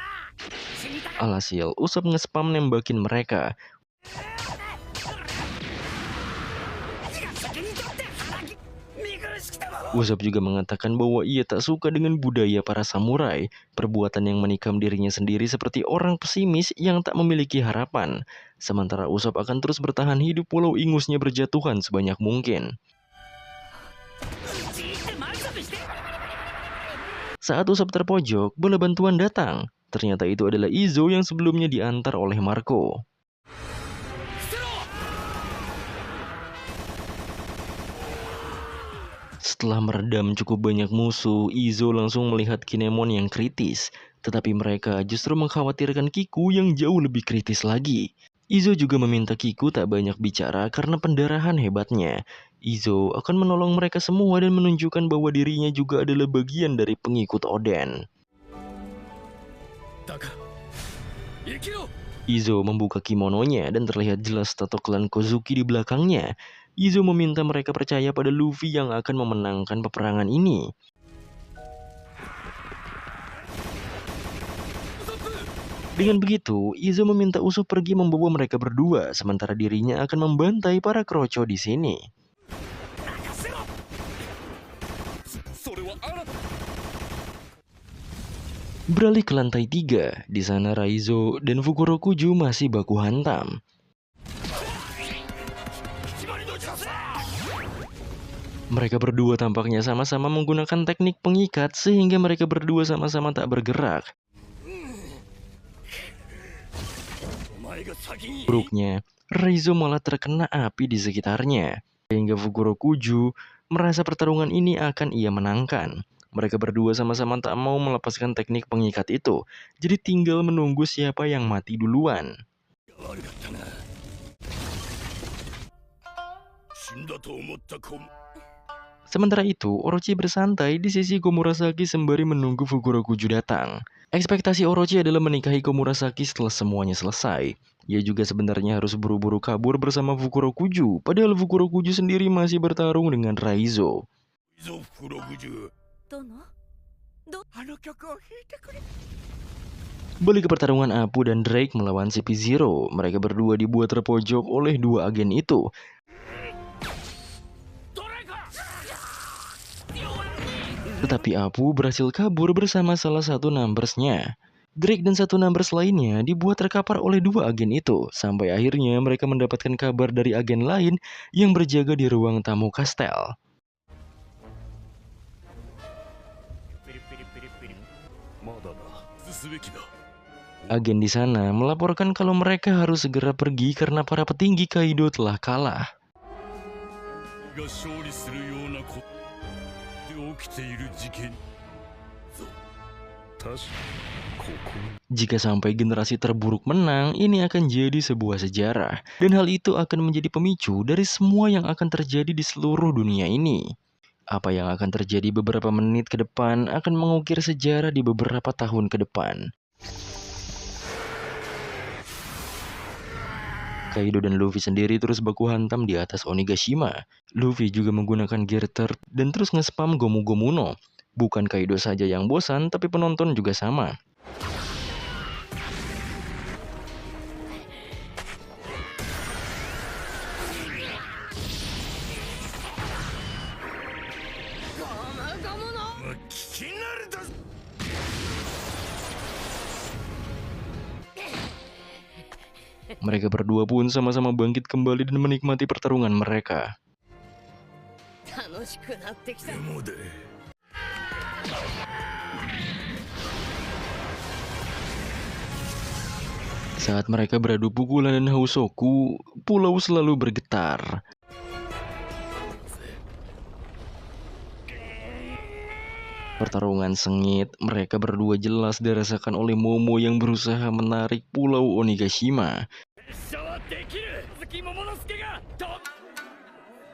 死にたか Alhasil, Usopp nge-spam nembakin mereka. 責任取って腹切見苦しきたもの Usopp juga mengatakan bahwa ia tak suka dengan budaya para samurai, perbuatan yang menikam dirinya sendiri seperti orang pesimis yang tak memiliki harapan. Sementara Usopp akan terus bertahan hidup walau ingusnya berjatuhan sebanyak mungkin. じーって満足して Saat Usopp terpojok, bola bantuan datang. Ternyata itu adalah Izo yang sebelumnya diantar oleh Marco. Setelah meredam cukup banyak musuh, Izo langsung melihat Kinemon yang kritis. Tetapi mereka justru mengkhawatirkan Kiku yang jauh lebih kritis lagi. Izo juga meminta Kiku tak banyak bicara karena pendarahan hebatnya. Izo akan menolong mereka semua dan menunjukkan bahwa dirinya juga adalah bagian dari pengikut Oden. だから生きろ Izo membuka kimononya dan terlihat jelas tato klan Kozuki di belakangnya. Izo meminta mereka percaya pada Luffy yang akan memenangkan peperangan ini. Dengan begitu, Izo meminta Usopp pergi membawa mereka berdua, sementara dirinya akan membantai para kroco di sini. 任せろ それはあなた Beralih ke lantai 3, di sana Raizo dan Fukurokuju masih baku hantam. 決まりのチャンスだ Mereka berdua tampaknya sama-sama menggunakan teknik pengikat sehingga mereka berdua sama-sama tak bergerak. お前が先に Buruknya, Raizo malah terkena api di sekitarnya, sehingga Fukurokuju merasa pertarungan ini akan ia menangkan. Mereka berdua sama-sama tak mau melepaskan teknik pengikat itu, jadi tinggal menunggu siapa yang mati duluan. 悪かったな死んだと思った子 Sementara itu, Orochi bersantai di sisi Komurasaki sembari menunggu Fukurokuju datang. Ekspektasi Orochi adalah menikahi Komurasaki setelah semuanya selesai. Ia juga sebenarnya harus buru-buru kabur bersama Fukurokuju, padahal Fukurokuju sendiri masih bertarung dengan Raizo. イゾフログジュ どの あの曲を弾いてくれ Balik ke pertarungan Apu dan Drake melawan CP0. Mereka berdua dibuat terpojok oleh dua agen itu. ドライカー Tetapi Apu berhasil kabur bersama salah satu numbersnya. Drake dan satu numbers lainnya dibuat terkapar oleh dua agen itu. Sampai akhirnya mereka mendapatkan kabar dari agen lain yang berjaga di ruang tamu kastel. まだだすべきだ Agen di sana melaporkan kalau mereka harus segera pergi karena para petinggi Kaido telah kalah. が勝利するようなことで起きている事件ぞ確かここ Jika sampai generasi terburuk menang, ini akan jadi sebuah sejarah. Dan hal itu akan menjadi pemicu dari semua yang akan terjadi di seluruh dunia ini. Apa yang akan terjadi beberapa menit ke depan akan mengukir sejarah di beberapa tahun ke depan. Kaido dan Luffy sendiri terus baku hantam di atas Onigashima. Luffy juga menggunakan gear third dan terus nge-spam Gomu Gomu no. Bukan Kaido saja yang bosan, tapi penonton juga sama. Mereka berdua pun sama-sama bangkit kembali dan menikmati pertarungan mereka. 楽しくなってきた でもで Saat mereka beradu pukulan dan Hausoku, pulau selalu bergetar. Pertarungan sengit, mereka berdua jelas dirasakan oleh Momo yang berusaha menarik pulau Onigashima. 拙者はできる鈴木桃之助がと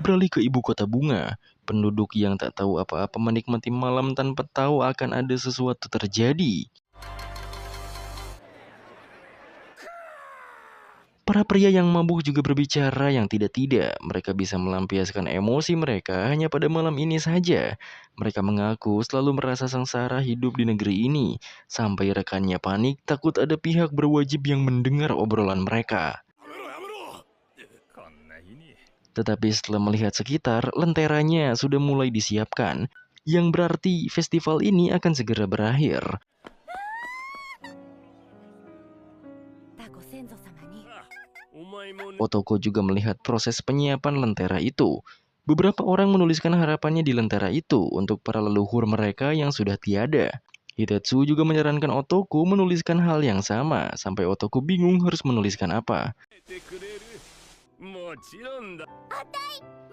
Beralih ke ibu kota bunga, Penduduk yang tak tahu apa-apa menikmati malam tanpa tahu akan ada sesuatu terjadi. Para pria yang mabuk juga berbicara yang tidak-tidak. Mereka bisa melampiaskan emosi mereka hanya pada malam ini saja. Mereka mengaku selalu merasa sengsara hidup di negeri ini. Sampai rekannya panik takut ada pihak berwajib yang mendengar obrolan mereka. こんな日に Tetapi setelah melihat sekitar, lenteranya sudah mulai disiapkan. Yang berarti festival ini akan segera berakhir. ご先祖様に お前も Otoko juga melihat proses penyiapan lentera itu. Beberapa orang menuliskan harapannya di lentera itu untuk para leluhur mereka yang sudah tiada. Hitetsu juga menyarankan Otoko menuliskan hal yang sama, sampai Otoko bingung harus menuliskan apa. てくれるもちろんだ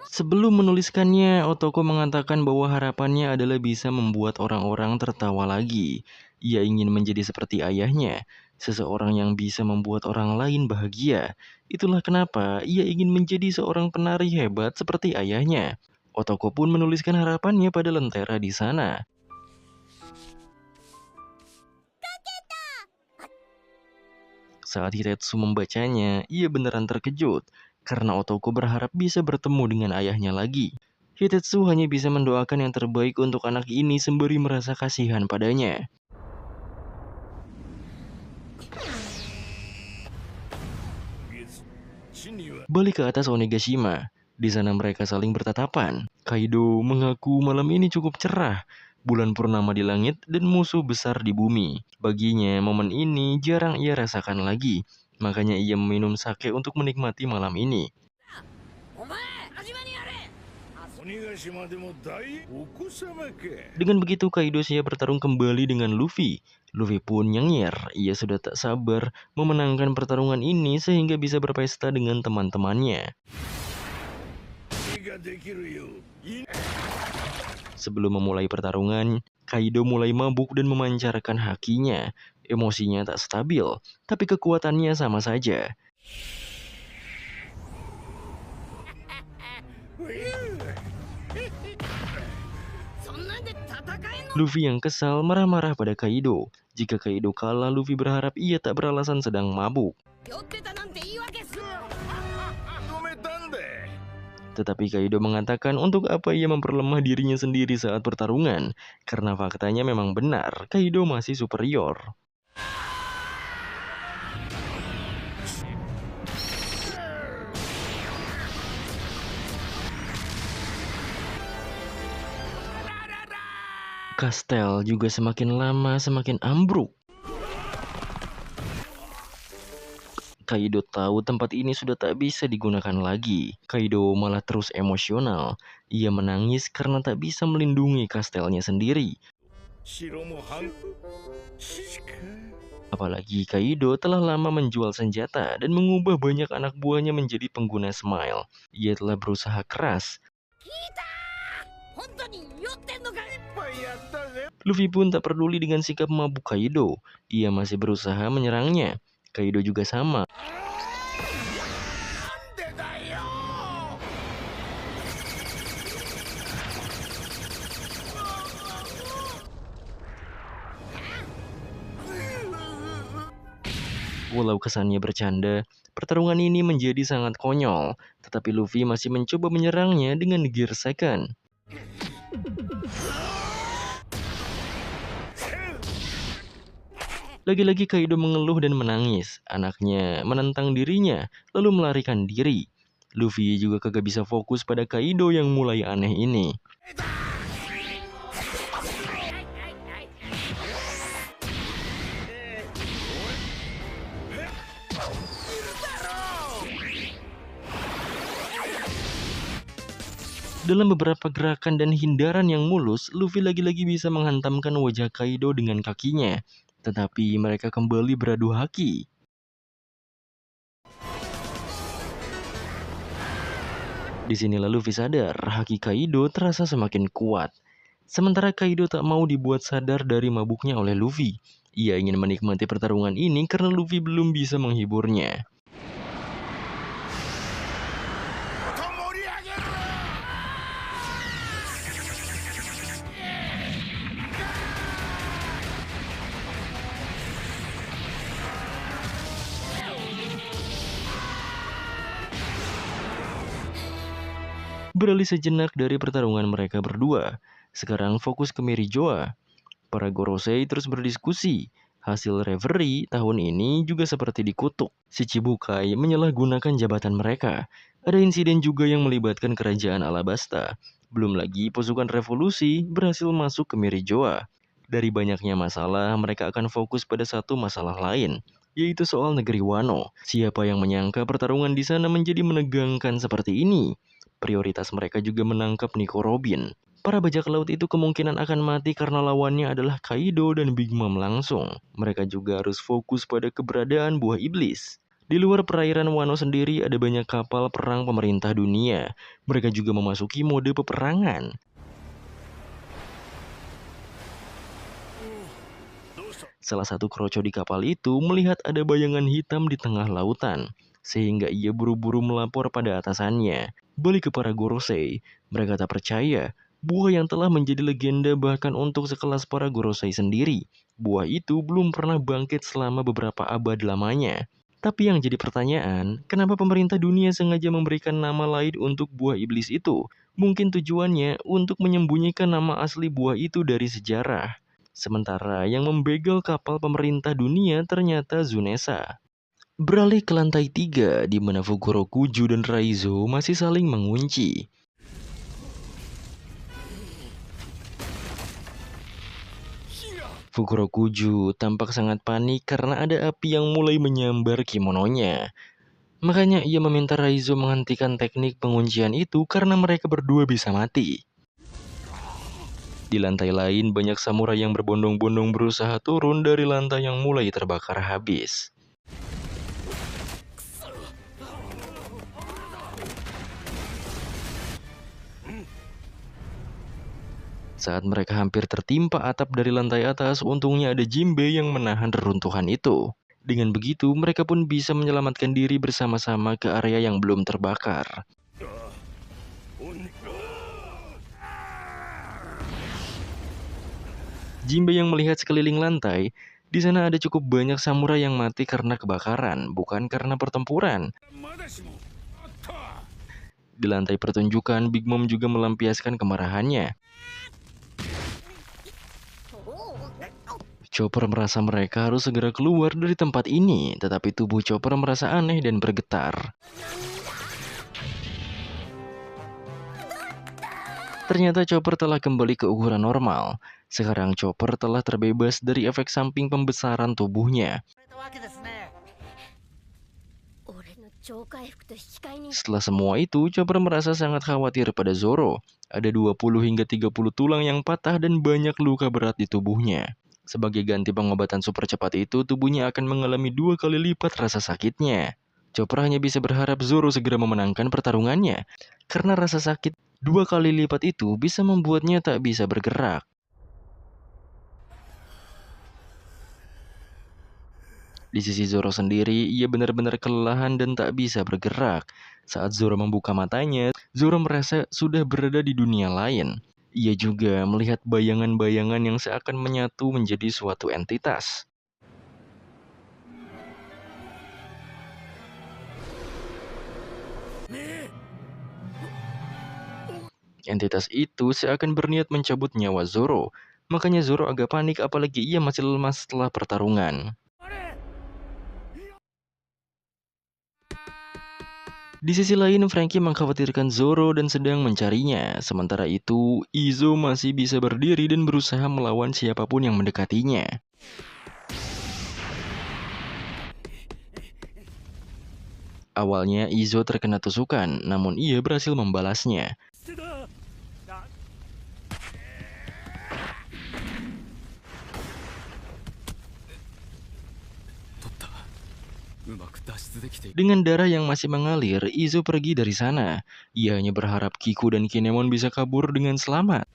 Sebelum menuliskannya, Otoko mengatakan bahwa harapannya adalah bisa membuat orang-orang tertawa lagi. Ia ingin menjadi seperti ayahnya, seseorang yang bisa membuat orang lain bahagia. Itulah kenapa ia ingin menjadi seorang penari hebat seperti ayahnya. Otoko pun menuliskan harapannya pada lentera di sana. Saat Hitetsu membacanya, ia beneran terkejut. Karena Otoko berharap bisa bertemu dengan ayahnya lagi. Hitetsu hanya bisa mendoakan yang terbaik untuk anak ini sembari merasa kasihan padanya. Balik ke atas Onigashima. Di sana mereka saling bertatapan. Kaido mengaku malam ini cukup cerah. Bulan purnama di langit dan musuh besar di bumi. Baginya momen ini jarang ia rasakan lagi. Makanya ia meminum sake untuk menikmati malam ini. お前始まりやれ 鬼ヶ島でも大お子様か Dengan begitu Kaido siap bertarung kembali dengan Luffy. Luffy pun nyengir, ia sudah tak sabar memenangkan pertarungan ini sehingga bisa berpesta dengan teman-temannya. 手ができるよ Sebelum memulai pertarungan, Kaido mulai mabuk dan memancarkan hakinya. Emosinya tak stabil, tapi kekuatannya sama saja. そんなんで戦えんの Luffy yang kesal marah-marah pada Kaido. Jika Kaido kalah, Luffy berharap ia tak beralasan sedang mabuk. 酔ってたなんて言い訳する 止めたんだ Tetapi Kaido mengatakan untuk apa ia memperlemah dirinya sendiri saat pertarungan. Karena faktanya memang benar, Kaido masih superior. Kastel juga semakin lama semakin ambruk. Kaido tahu tempat ini sudah tak bisa digunakan lagi. Kaido malah terus emosional. Ia menangis karena tak bisa melindungi kastelnya sendiri. 城も半しか Apalagi Kaido telah lama menjual senjata dan mengubah banyak anak buahnya menjadi pengguna Smile. Ia telah berusaha keras. 本当に酔ってんのか やったぜ Luffy pun tak peduli dengan sikap mabuk Kaido. Ia masih berusaha menyerangnya. Kaido juga sama. Walau kesannya bercanda, pertarungan ini menjadi sangat konyol. Tetapi Luffy masih mencoba menyerangnya dengan gear second. Lagi-lagi Kaido mengeluh dan menangis. Anaknya menentang dirinya, lalu melarikan diri. Luffy juga kagak bisa fokus pada Kaido yang mulai aneh ini. Dalam beberapa gerakan dan hindaran yang mulus, Luffy lagi-lagi bisa menghantamkan wajah Kaido dengan kakinya. Tetapi mereka kembali beradu haki. Disinilah Luffy sadar, haki Kaido terasa semakin kuat. Sementara Kaido tak mau dibuat sadar dari mabuknya oleh Luffy. Ia ingin menikmati pertarungan ini karena Luffy belum bisa menghiburnya. beralih sejenak dari pertarungan mereka berdua. Sekarang fokus ke Merijoa. Para Gorosei terus berdiskusi. Hasil referee tahun ini juga seperti dikutuk. Si Chibukai menyalahgunakan jabatan mereka. Ada insiden juga yang melibatkan kerajaan Alabasta. Belum lagi pasukan revolusi berhasil masuk ke Merijoa. Dari banyaknya masalah, mereka akan fokus pada satu masalah lain, yaitu soal negeri Wano. Siapa yang menyangka pertarungan di sana menjadi menegangkan seperti ini? Prioritas mereka juga menangkap Nico Robin. Para bajak laut itu kemungkinan akan mati karena lawannya adalah Kaido dan Big Mom langsung. Mereka juga harus fokus pada keberadaan buah iblis. Di luar perairan Wano sendiri ada banyak kapal perang pemerintah dunia. Mereka juga memasuki mode peperangan. Salah satu kroco di kapal itu melihat ada bayangan hitam di tengah lautan, sehingga ia buru-buru melapor pada atasannya. Balik ke para Gorosei, mereka tak percaya buah yang telah menjadi legenda bahkan untuk sekelas para Gorosei sendiri. Buah itu belum pernah bangkit selama beberapa abad lamanya. Tapi yang jadi pertanyaan, kenapa pemerintah dunia sengaja memberikan nama lain untuk buah iblis itu? Mungkin tujuannya untuk menyembunyikan nama asli buah itu dari sejarah. Sementara yang membegal kapal pemerintah dunia ternyata Zunesa. Beralih ke lantai 3, di mana Fukurokuju dan Raizo masih saling mengunci. Fukurokuju tampak sangat panik karena ada api yang mulai menyambar kimononya. Makanya ia meminta Raizo menghentikan teknik penguncian itu karena mereka berdua bisa mati. Di lantai lain, banyak samurai yang berbondong-bondong berusaha turun dari lantai yang mulai terbakar habis. Saat mereka hampir tertimpa atap dari lantai atas, untungnya ada Jinbe yang menahan reruntuhan itu. Dengan begitu, mereka pun bisa menyelamatkan diri bersama-sama ke area yang belum terbakar. Jinbe yang melihat sekeliling lantai, di sana ada cukup banyak samurai yang mati karena kebakaran, bukan karena pertempuran. Di lantai pertunjukan, Big Mom juga melampiaskan kemarahannya. Chopper merasa mereka harus segera keluar dari tempat ini, tetapi tubuh Chopper merasa aneh dan bergetar. Ternyata Chopper telah kembali ke ukuran normal. Sekarang Chopper telah terbebas dari efek samping pembesaran tubuhnya. Setelah semua itu, Chopper merasa sangat khawatir pada Zoro. Ada 20 hingga 30 tulang yang patah dan banyak luka berat di tubuhnya. Sebagai ganti pengobatan super cepat itu, tubuhnya akan mengalami 2 kali lipat rasa sakitnya. Chopper hanya bisa berharap Zoro segera memenangkan pertarungannya, karena rasa sakit 2 kali lipat itu bisa membuatnya tak bisa bergerak. Di sisi Zoro sendiri, ia benar-benar kelelahan dan tak bisa bergerak. Saat Zoro membuka matanya, Zoro merasa sudah berada di dunia lain. Ia juga melihat bayangan-bayangan yang seakan menyatu menjadi suatu entitas. Entitas itu seakan berniat mencabut nyawa Zoro. Makanya Zoro agak panik apalagi ia masih lemas setelah pertarungan. Di sisi lain, Franky mengkhawatirkan Zoro dan sedang mencarinya. Sementara itu, Izo masih bisa berdiri dan berusaha melawan siapapun yang mendekatinya. Awalnya Izo terkena tusukan, namun ia berhasil membalasnya. Dengan darah yang masih mengalir, Izo pergi dari sana. Ia hanya berharap Kiku dan Kinemon bisa kabur dengan selamat.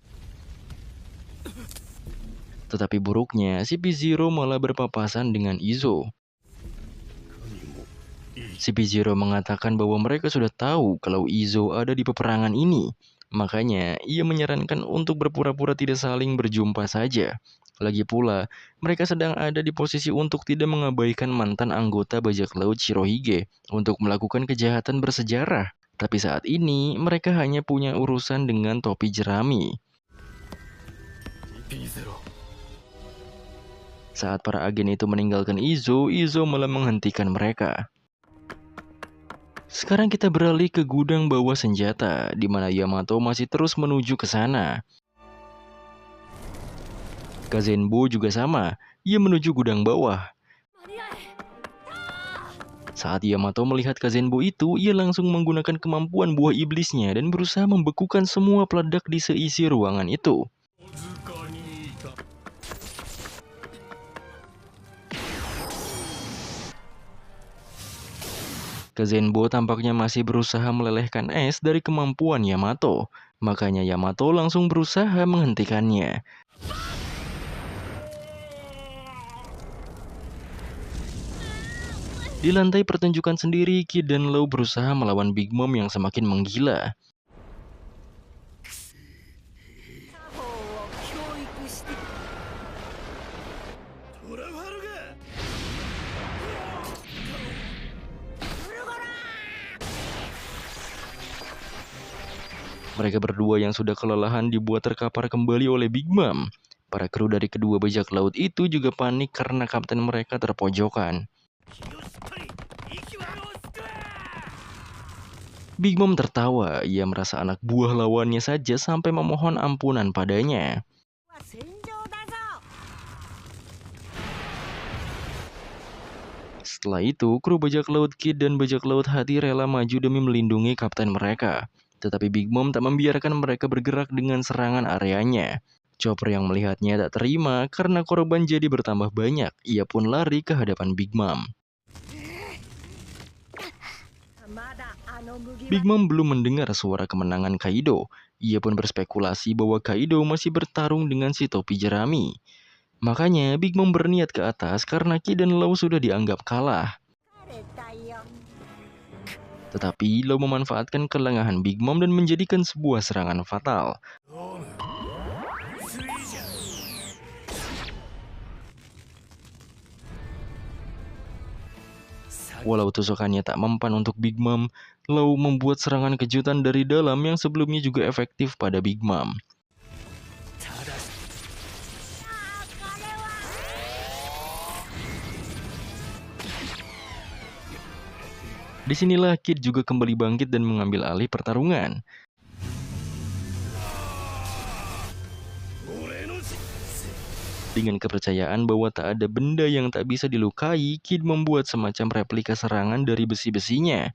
Tetapi buruknya, si P-Zero malah berpapasan dengan Izo. Si P-Zero mengatakan bahwa mereka sudah tahu kalau Izo ada di peperangan ini. Makanya, ia menyarankan untuk berpura-pura tidak saling berjumpa saja. Lagi pula, mereka sedang ada di posisi untuk tidak mengabaikan mantan anggota bajak laut Shirohige untuk melakukan kejahatan bersejarah. Tapi saat ini mereka hanya punya urusan dengan topi jerami. Saat para agen itu meninggalkan Izo malah menghentikan mereka. Sekarang kita beralih ke gudang bawah senjata, di mana Yamato masih terus menuju ke sana. Kazenbo juga sama, ia menuju gudang bawah. Saat Yamato melihat Kazenbo itu, ia langsung menggunakan kemampuan buah iblisnya dan berusaha membekukan semua peledak di seisi ruangan itu. Kazenbo tampaknya masih berusaha melelehkan es dari kemampuan Yamato. Makanya Yamato langsung berusaha menghentikannya. Di lantai pertunjukan sendiri, Kid dan Law berusaha melawan Big Mom yang semakin menggila. Mereka berdua yang sudah kelelahan dibuat terkapar kembali oleh Big Mom. Para kru dari kedua bajak laut itu juga panik karena kapten mereka terpojokan. Big Mom tertawa, ia merasa anak buah lawannya saja sampai memohon ampunan padanya. Setelah itu, kru bajak laut Kid dan bajak laut Hati rela maju demi melindungi kapten mereka. Tetapi Big Mom tak membiarkan mereka bergerak dengan serangan areanya. Chopper yang melihatnya tak terima karena korban jadi bertambah banyak. Ia pun lari ke hadapan Big Mom. Big Mom belum mendengar suara kemenangan Kaido. Ia pun berspekulasi bahwa Kaido masih bertarung dengan si topi jerami. Makanya Big Mom berniat ke atas karena Kid dan Law sudah dianggap kalah. Tetapi Law memanfaatkan kelengahan Big Mom dan menjadikan sebuah serangan fatal. Walau tusukannya tak mempan untuk Big Mom, Law membuat serangan kejutan dari dalam yang sebelumnya juga efektif pada Big Mom. Disinilah Kid juga kembali bangkit dan mengambil alih pertarungan. Dengan kepercayaan bahwa tak ada benda yang tak bisa dilukai, Kid membuat semacam replika serangan dari besi-besinya.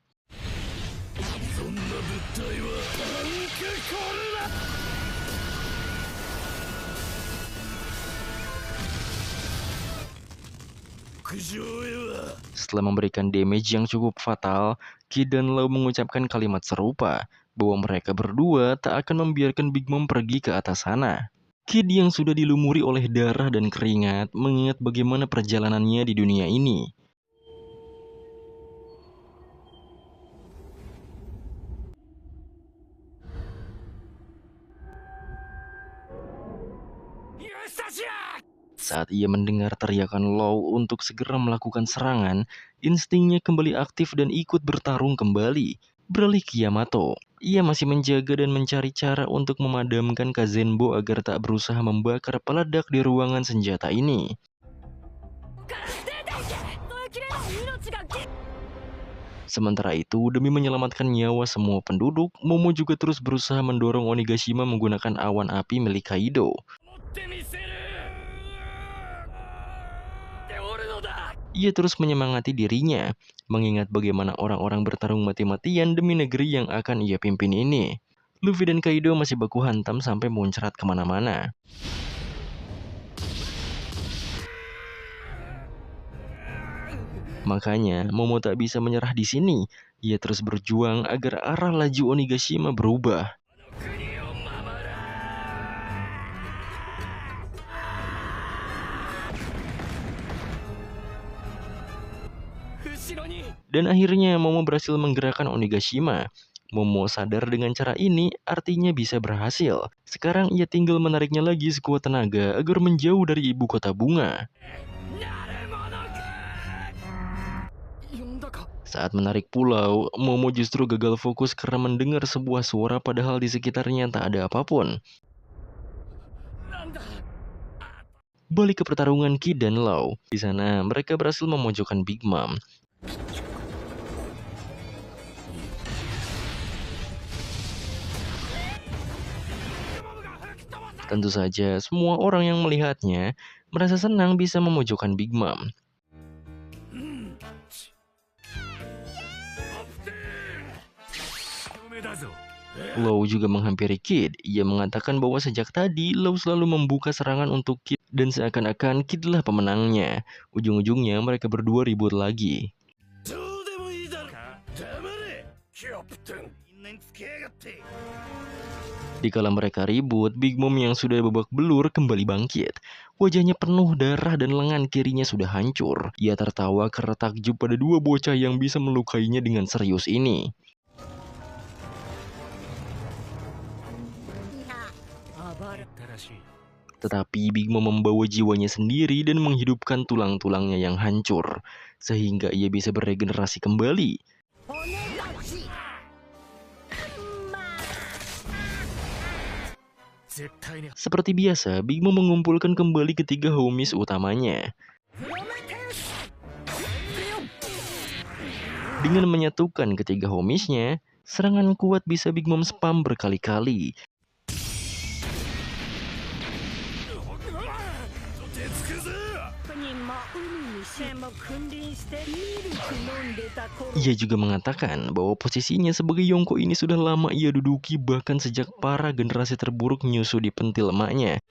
Setelah memberikan damage yang cukup fatal, Kid dan Law mengucapkan kalimat serupa, bahwa mereka berdua tak akan membiarkan Big Mom pergi ke atas sana. Kid yang sudah dilumuri oleh darah dan keringat mengingat bagaimana perjalanannya di dunia ini. Saat ia mendengar teriakan Law untuk segera melakukan serangan, instingnya kembali aktif dan ikut bertarung kembali. Beralih ke Yamato, ia masih menjaga dan mencari cara untuk memadamkan Kazenbo agar tak berusaha membakar peledak di ruangan senjata ini. Sementara itu, demi menyelamatkan nyawa semua penduduk, Momo juga terus berusaha mendorong Onigashima menggunakan awan api milik Kaido. Ia terus menyemangati dirinya, mengingat bagaimana orang-orang bertarung mati-matian demi negeri yang akan ia pimpin ini. Luffy dan Kaido masih baku hantam sampai muncrat kemana-mana. Makanya, Momo tak bisa menyerah di sini. Ia terus berjuang agar arah laju Onigashima berubah. Dan akhirnya Momo berhasil menggerakkan Onigashima. Momo sadar dengan cara ini artinya bisa berhasil. Sekarang ia tinggal menariknya lagi sekuat tenaga agar menjauh dari ibu kota bunga. Saat menarik pulau, Momo justru gagal fokus karena mendengar sebuah suara padahal di sekitarnya tak ada apapun. Balik ke pertarungan Kid dan Lau. Di sana, mereka berhasil memojokkan Big Mom. Tentu saja, semua orang yang melihatnya merasa senang bisa memojokkan Big Mom. Lau juga menghampiri Kid. Ia mengatakan bahwa sejak tadi Lau selalu membuka serangan untuk Kid dan seakan-akan Kid lah pemenangnya. Ujung-ujungnya mereka berdua ribut lagi. どうでもいいだろ黙れキャプテン因縁つけやがって Dikala mereka ribut, Big Mom yang sudah babak belur kembali bangkit. Wajahnya penuh darah dan lengan kirinya sudah hancur. Ia tertawa karena takjub pada dua bocah yang bisa melukainya dengan serius ini. Tetapi Big Mom membawa jiwanya sendiri dan menghidupkan tulang-tulangnya yang hancur, sehingga ia bisa beregenerasi kembali. Seperti biasa, Big Mom mengumpulkan kembali ketiga homies utamanya. Dengan menyatukan ketiga homiesnya, serangan kuat bisa Big Mom spam berkali-kali. Ia juga mengatakan bahwa posisinya sebagai Yonko ini sudah lama ia duduki bahkan sejak para generasi terburuk nyusu di pentil emaknya.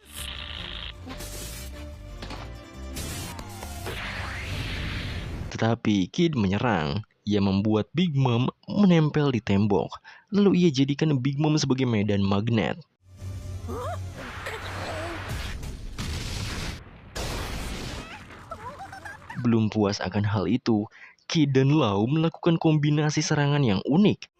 Tetapi Kid menyerang. Ia membuat Big Mom menempel di tembok. Lalu ia jadikan Big Mom sebagai medan magnet. Belum puas akan hal itu, Kid dan Lau melakukan kombinasi serangan yang unik.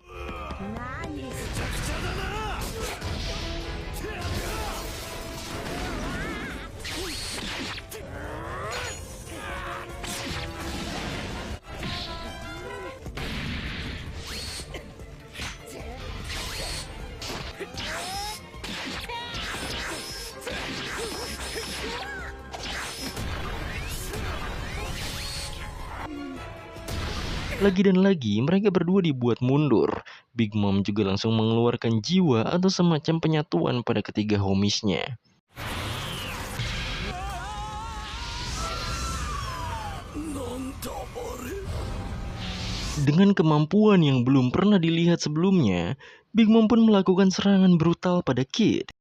Lagi dan lagi, mereka berdua dibuat mundur. Big Mom juga langsung mengeluarkan jiwa atau semacam penyatuan pada ketiga homiesnya. Dengan kemampuan yang belum pernah dilihat sebelumnya, Big Mom pun melakukan serangan brutal pada Kid.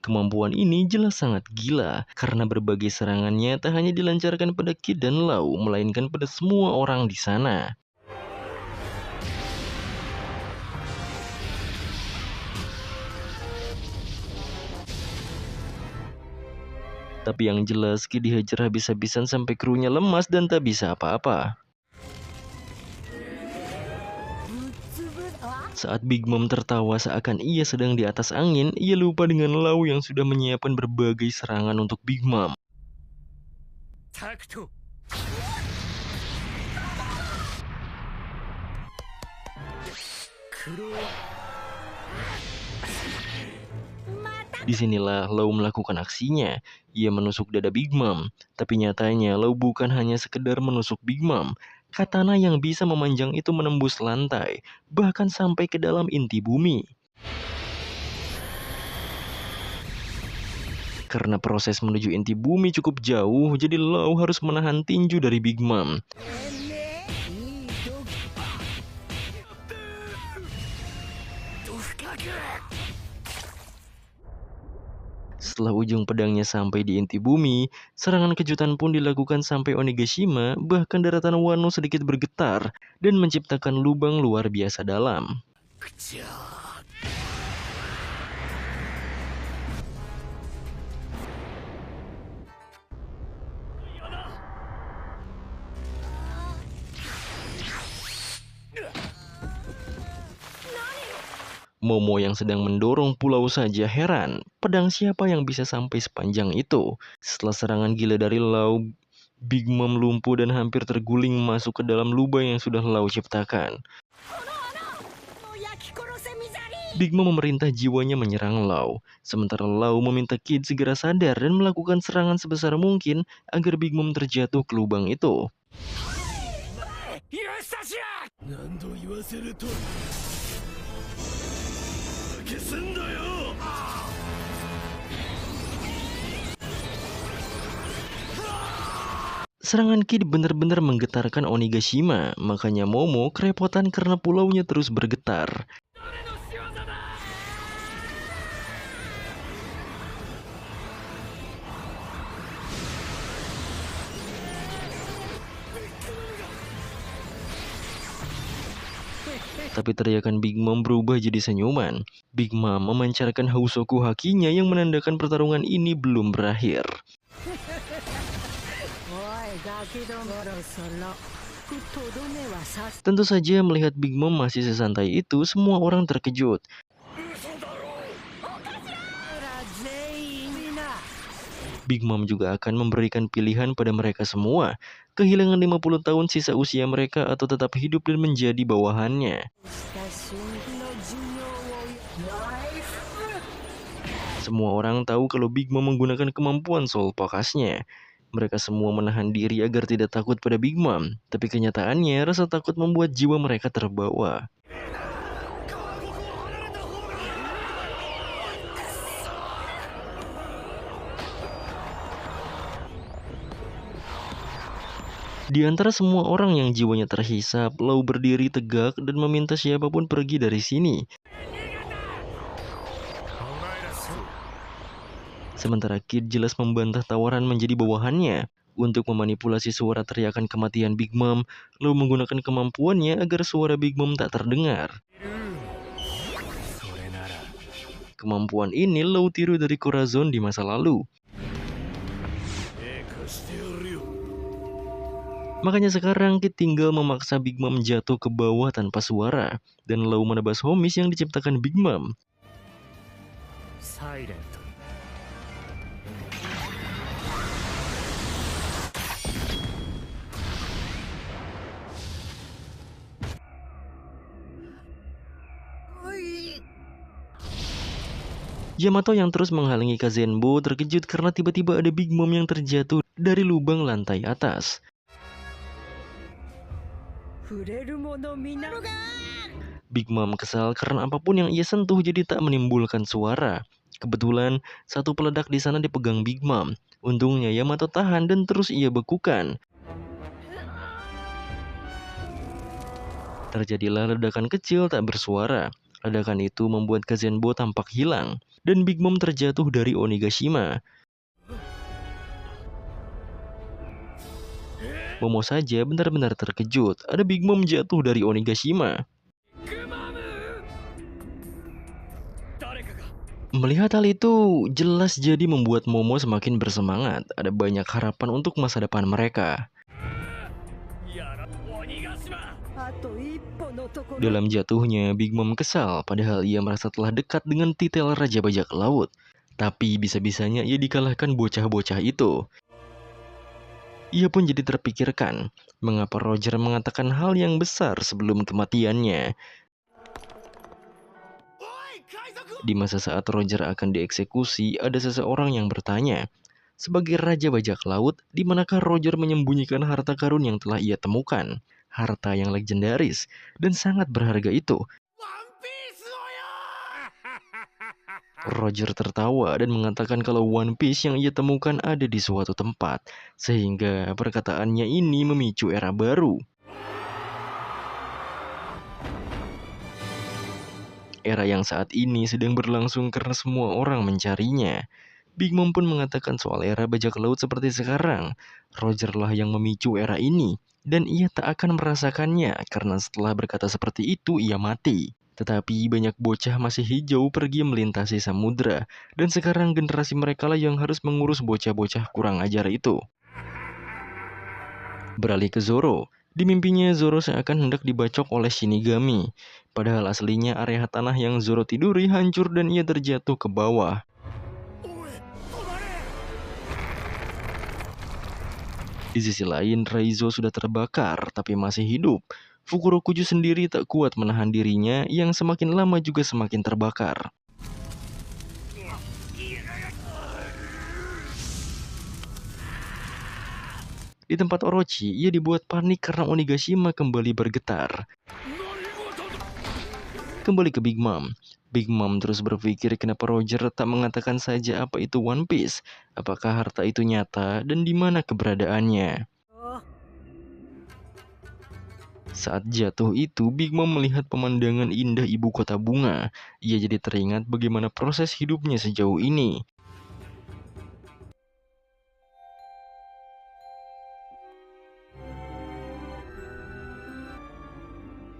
Kemampuan ini jelas sangat gila, karena berbagai serangannya tak hanya dilancarkan pada Kid dan Lau, melainkan pada semua orang di sana. Tapi yang jelas, Kid dihajar habis-habisan sampai krunya lemas dan tak bisa apa-apa. Saat Big Mom tertawa seakan ia sedang di atas angin, ia lupa dengan Lau yang sudah menyiapkan berbagai serangan untuk Big Mom. タクト Disinilah Lau melakukan aksinya. Ia menusuk dada Big Mom. Tapi nyatanya Lau bukan hanya sekedar menusuk Big Mom. Katana yang bisa memanjang itu menembus lantai, bahkan sampai ke dalam inti bumi. Karena proses menuju inti bumi cukup jauh, jadi Lau harus menahan tinju dari Big Mom. Setelah ujung pedangnya sampai di inti bumi, serangan kejutan pun dilakukan sampai Onigashima, bahkan daratan Wano sedikit bergetar dan menciptakan lubang luar biasa dalam. Momo yang sedang mendorong pulau saja heran, pedang siapa yang bisa sampai sepanjang itu. Setelah serangan gila dari Lau, Big Mom lumpuh dan hampir terguling masuk ke dalam lubang yang sudah Lau ciptakan. Big Mom memerintah jiwanya menyerang Lau, sementara Lau meminta Kid segera sadar dan melakukan serangan sebesar mungkin agar Big Mom terjatuh ke lubang itu. 何度言わせると消すんだよ。 Serangan Kid benar-benar menggetarkan Onigashima, makanya Momo kerepotan karena pulaunya terus bergetar. Tapi teriakan Big Mom berubah jadi senyuman. Big Mom memancarkan Housoku Hakinya yang menandakan pertarungan ini belum berakhir. Tentu saja melihat Big Mom masih sesantai itu, semua orang terkejut. Big Mom juga akan memberikan pilihan pada mereka semua, kehilangan 50 tahun sisa usia mereka atau tetap hidup dan menjadi bawahannya. Semua orang tahu kalau Big Mom menggunakan kemampuan Soul Pokasnya. Mereka semua menahan diri agar tidak takut pada Big Mom, tapi kenyataannya rasa takut membuat jiwa mereka terbawa. Di antara semua orang yang jiwanya terhisap, Lau berdiri tegak dan meminta siapapun pergi dari sini. Sementara Kid jelas membantah tawaran menjadi bawahannya. Untuk memanipulasi suara teriakan kematian Big Mom, Lau menggunakan kemampuannya agar suara Big Mom tak terdengar. Kemampuan ini Lau tiru dari Corazon di masa lalu. Makanya sekarang Kid tinggal memaksa Big Mom jatuh ke bawah tanpa suara, dan Lau menebas homis yang diciptakan Big Mom. Yamato yang terus menghalangi Kazenbo terkejut karena tiba-tiba ada Big Mom yang terjatuh dari lubang lantai atas. Big Mom kesal karena apapun yang ia sentuh jadi tak menimbulkan suara. Kebetulan satu peledak di sana dipegang Big Mom. Untungnya Yamato tahan dan terus ia bekukan. Terjadilah ledakan kecil tak bersuara. Ledakan itu membuat Kazenbo tampak hilang dan Big Mom terjatuh dari Onigashima. Momo saja benar-benar terkejut, ada Big Mom jatuh dari Onigashima. Melihat hal itu, jelas jadi membuat Momo semakin bersemangat. Ada banyak harapan untuk masa depan mereka. Dalam jatuhnya, Big Mom kesal, padahal ia merasa telah dekat dengan titel Raja Bajak Laut. Tapi bisa-bisanya ia dikalahkan bocah-bocah itu. Ia pun jadi terpikirkan, mengapa Roger mengatakan hal yang besar sebelum kematiannya. Di masa saat Roger akan dieksekusi, ada seseorang yang bertanya, sebagai Raja Bajak Laut, di manakah Roger menyembunyikan harta karun yang telah ia temukan? Harta yang legendaris dan sangat berharga itu. Roger tertawa dan mengatakan kalau One Piece yang ia temukan ada di suatu tempat, sehingga perkataannya ini memicu era baru. Era yang saat ini sedang berlangsung karena semua orang mencarinya. Big Mom pun mengatakan soal era bajak laut seperti sekarang. Roger lah yang memicu era ini, dan ia tak akan merasakannya karena setelah berkata seperti itu ia mati. Tetapi banyak bocah masih hijau pergi melintasi samudra, dan sekarang generasi mereka lah yang harus mengurus bocah-bocah kurang ajar itu. Beralih ke Zoro, Di mimpinya Zoro seakan hendak dibacok oleh Shinigami. Padahal aslinya area tanah yang Zoro tiduri hancur dan ia terjatuh ke bawah. Di sisi lain, Raizo sudah terbakar tapi masih hidup. Fukurokuju sendiri tak kuat menahan dirinya yang semakin lama juga semakin terbakar. Di tempat Orochi, ia dibuat panik karena Onigashima kembali bergetar. Kembali ke Big Mom. Big Mom terus berpikir kenapa Roger tak mengatakan saja apa itu One Piece. Apakah harta itu nyata dan di mana keberadaannya? Saat jatuh itu, Big Mom melihat pemandangan indah ibu kota bunga. Ia jadi teringat bagaimana proses hidupnya sejauh ini.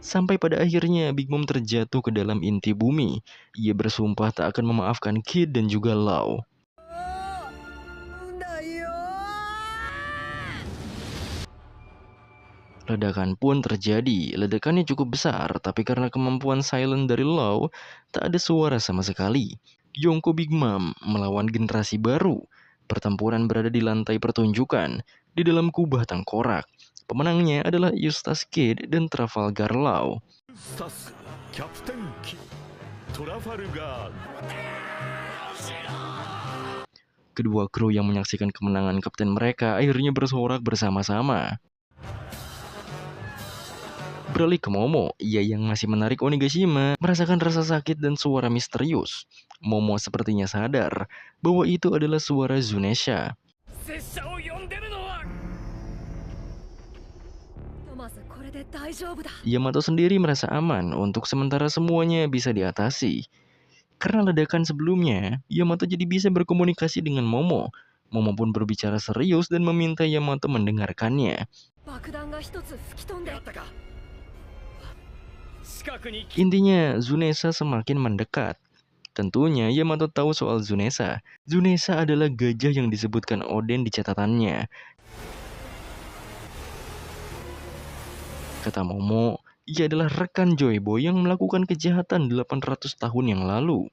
Sampai pada akhirnya Big Mom terjatuh ke dalam inti bumi. Ia bersumpah tak akan memaafkan Kid dan juga Law. Ledakan pun terjadi. Ledakannya cukup besar, tapi karena kemampuan silent dari Law, tak ada suara sama sekali. Yonko Big Mom melawan generasi baru. Pertempuran berada di lantai pertunjukan, di dalam kubah tengkorak. Pemenangnya adalah Eustace Kid dan Trafalgar Law. スタスキャプテンキトラファルガー Kedua kru yang menyaksikan kemenangan kapten mereka akhirnya bersorak bersama-sama. Beralih ke Momo, ia yang masih menarik Onigashima merasakan rasa sakit dan suara misterius. Momo sepertinya sadar bahwa itu adalah suara Zunesha. 拙者を呼んでるのは Yamato sendiri merasa aman untuk sementara semuanya bisa diatasi. Karena ledakan sebelumnya, Yamato jadi bisa berkomunikasi dengan Momo. Momo pun berbicara serius dan meminta Yamato mendengarkannya. やったか近くに Intinya, Zunesha semakin mendekat. Tentunya Yamato tahu soal Zunesha. Zunesha adalah gajah yang disebutkan Oden di catatannya. Kata Momo, ia adalah rekan Joyboy yang melakukan kejahatan 800 tahun yang lalu.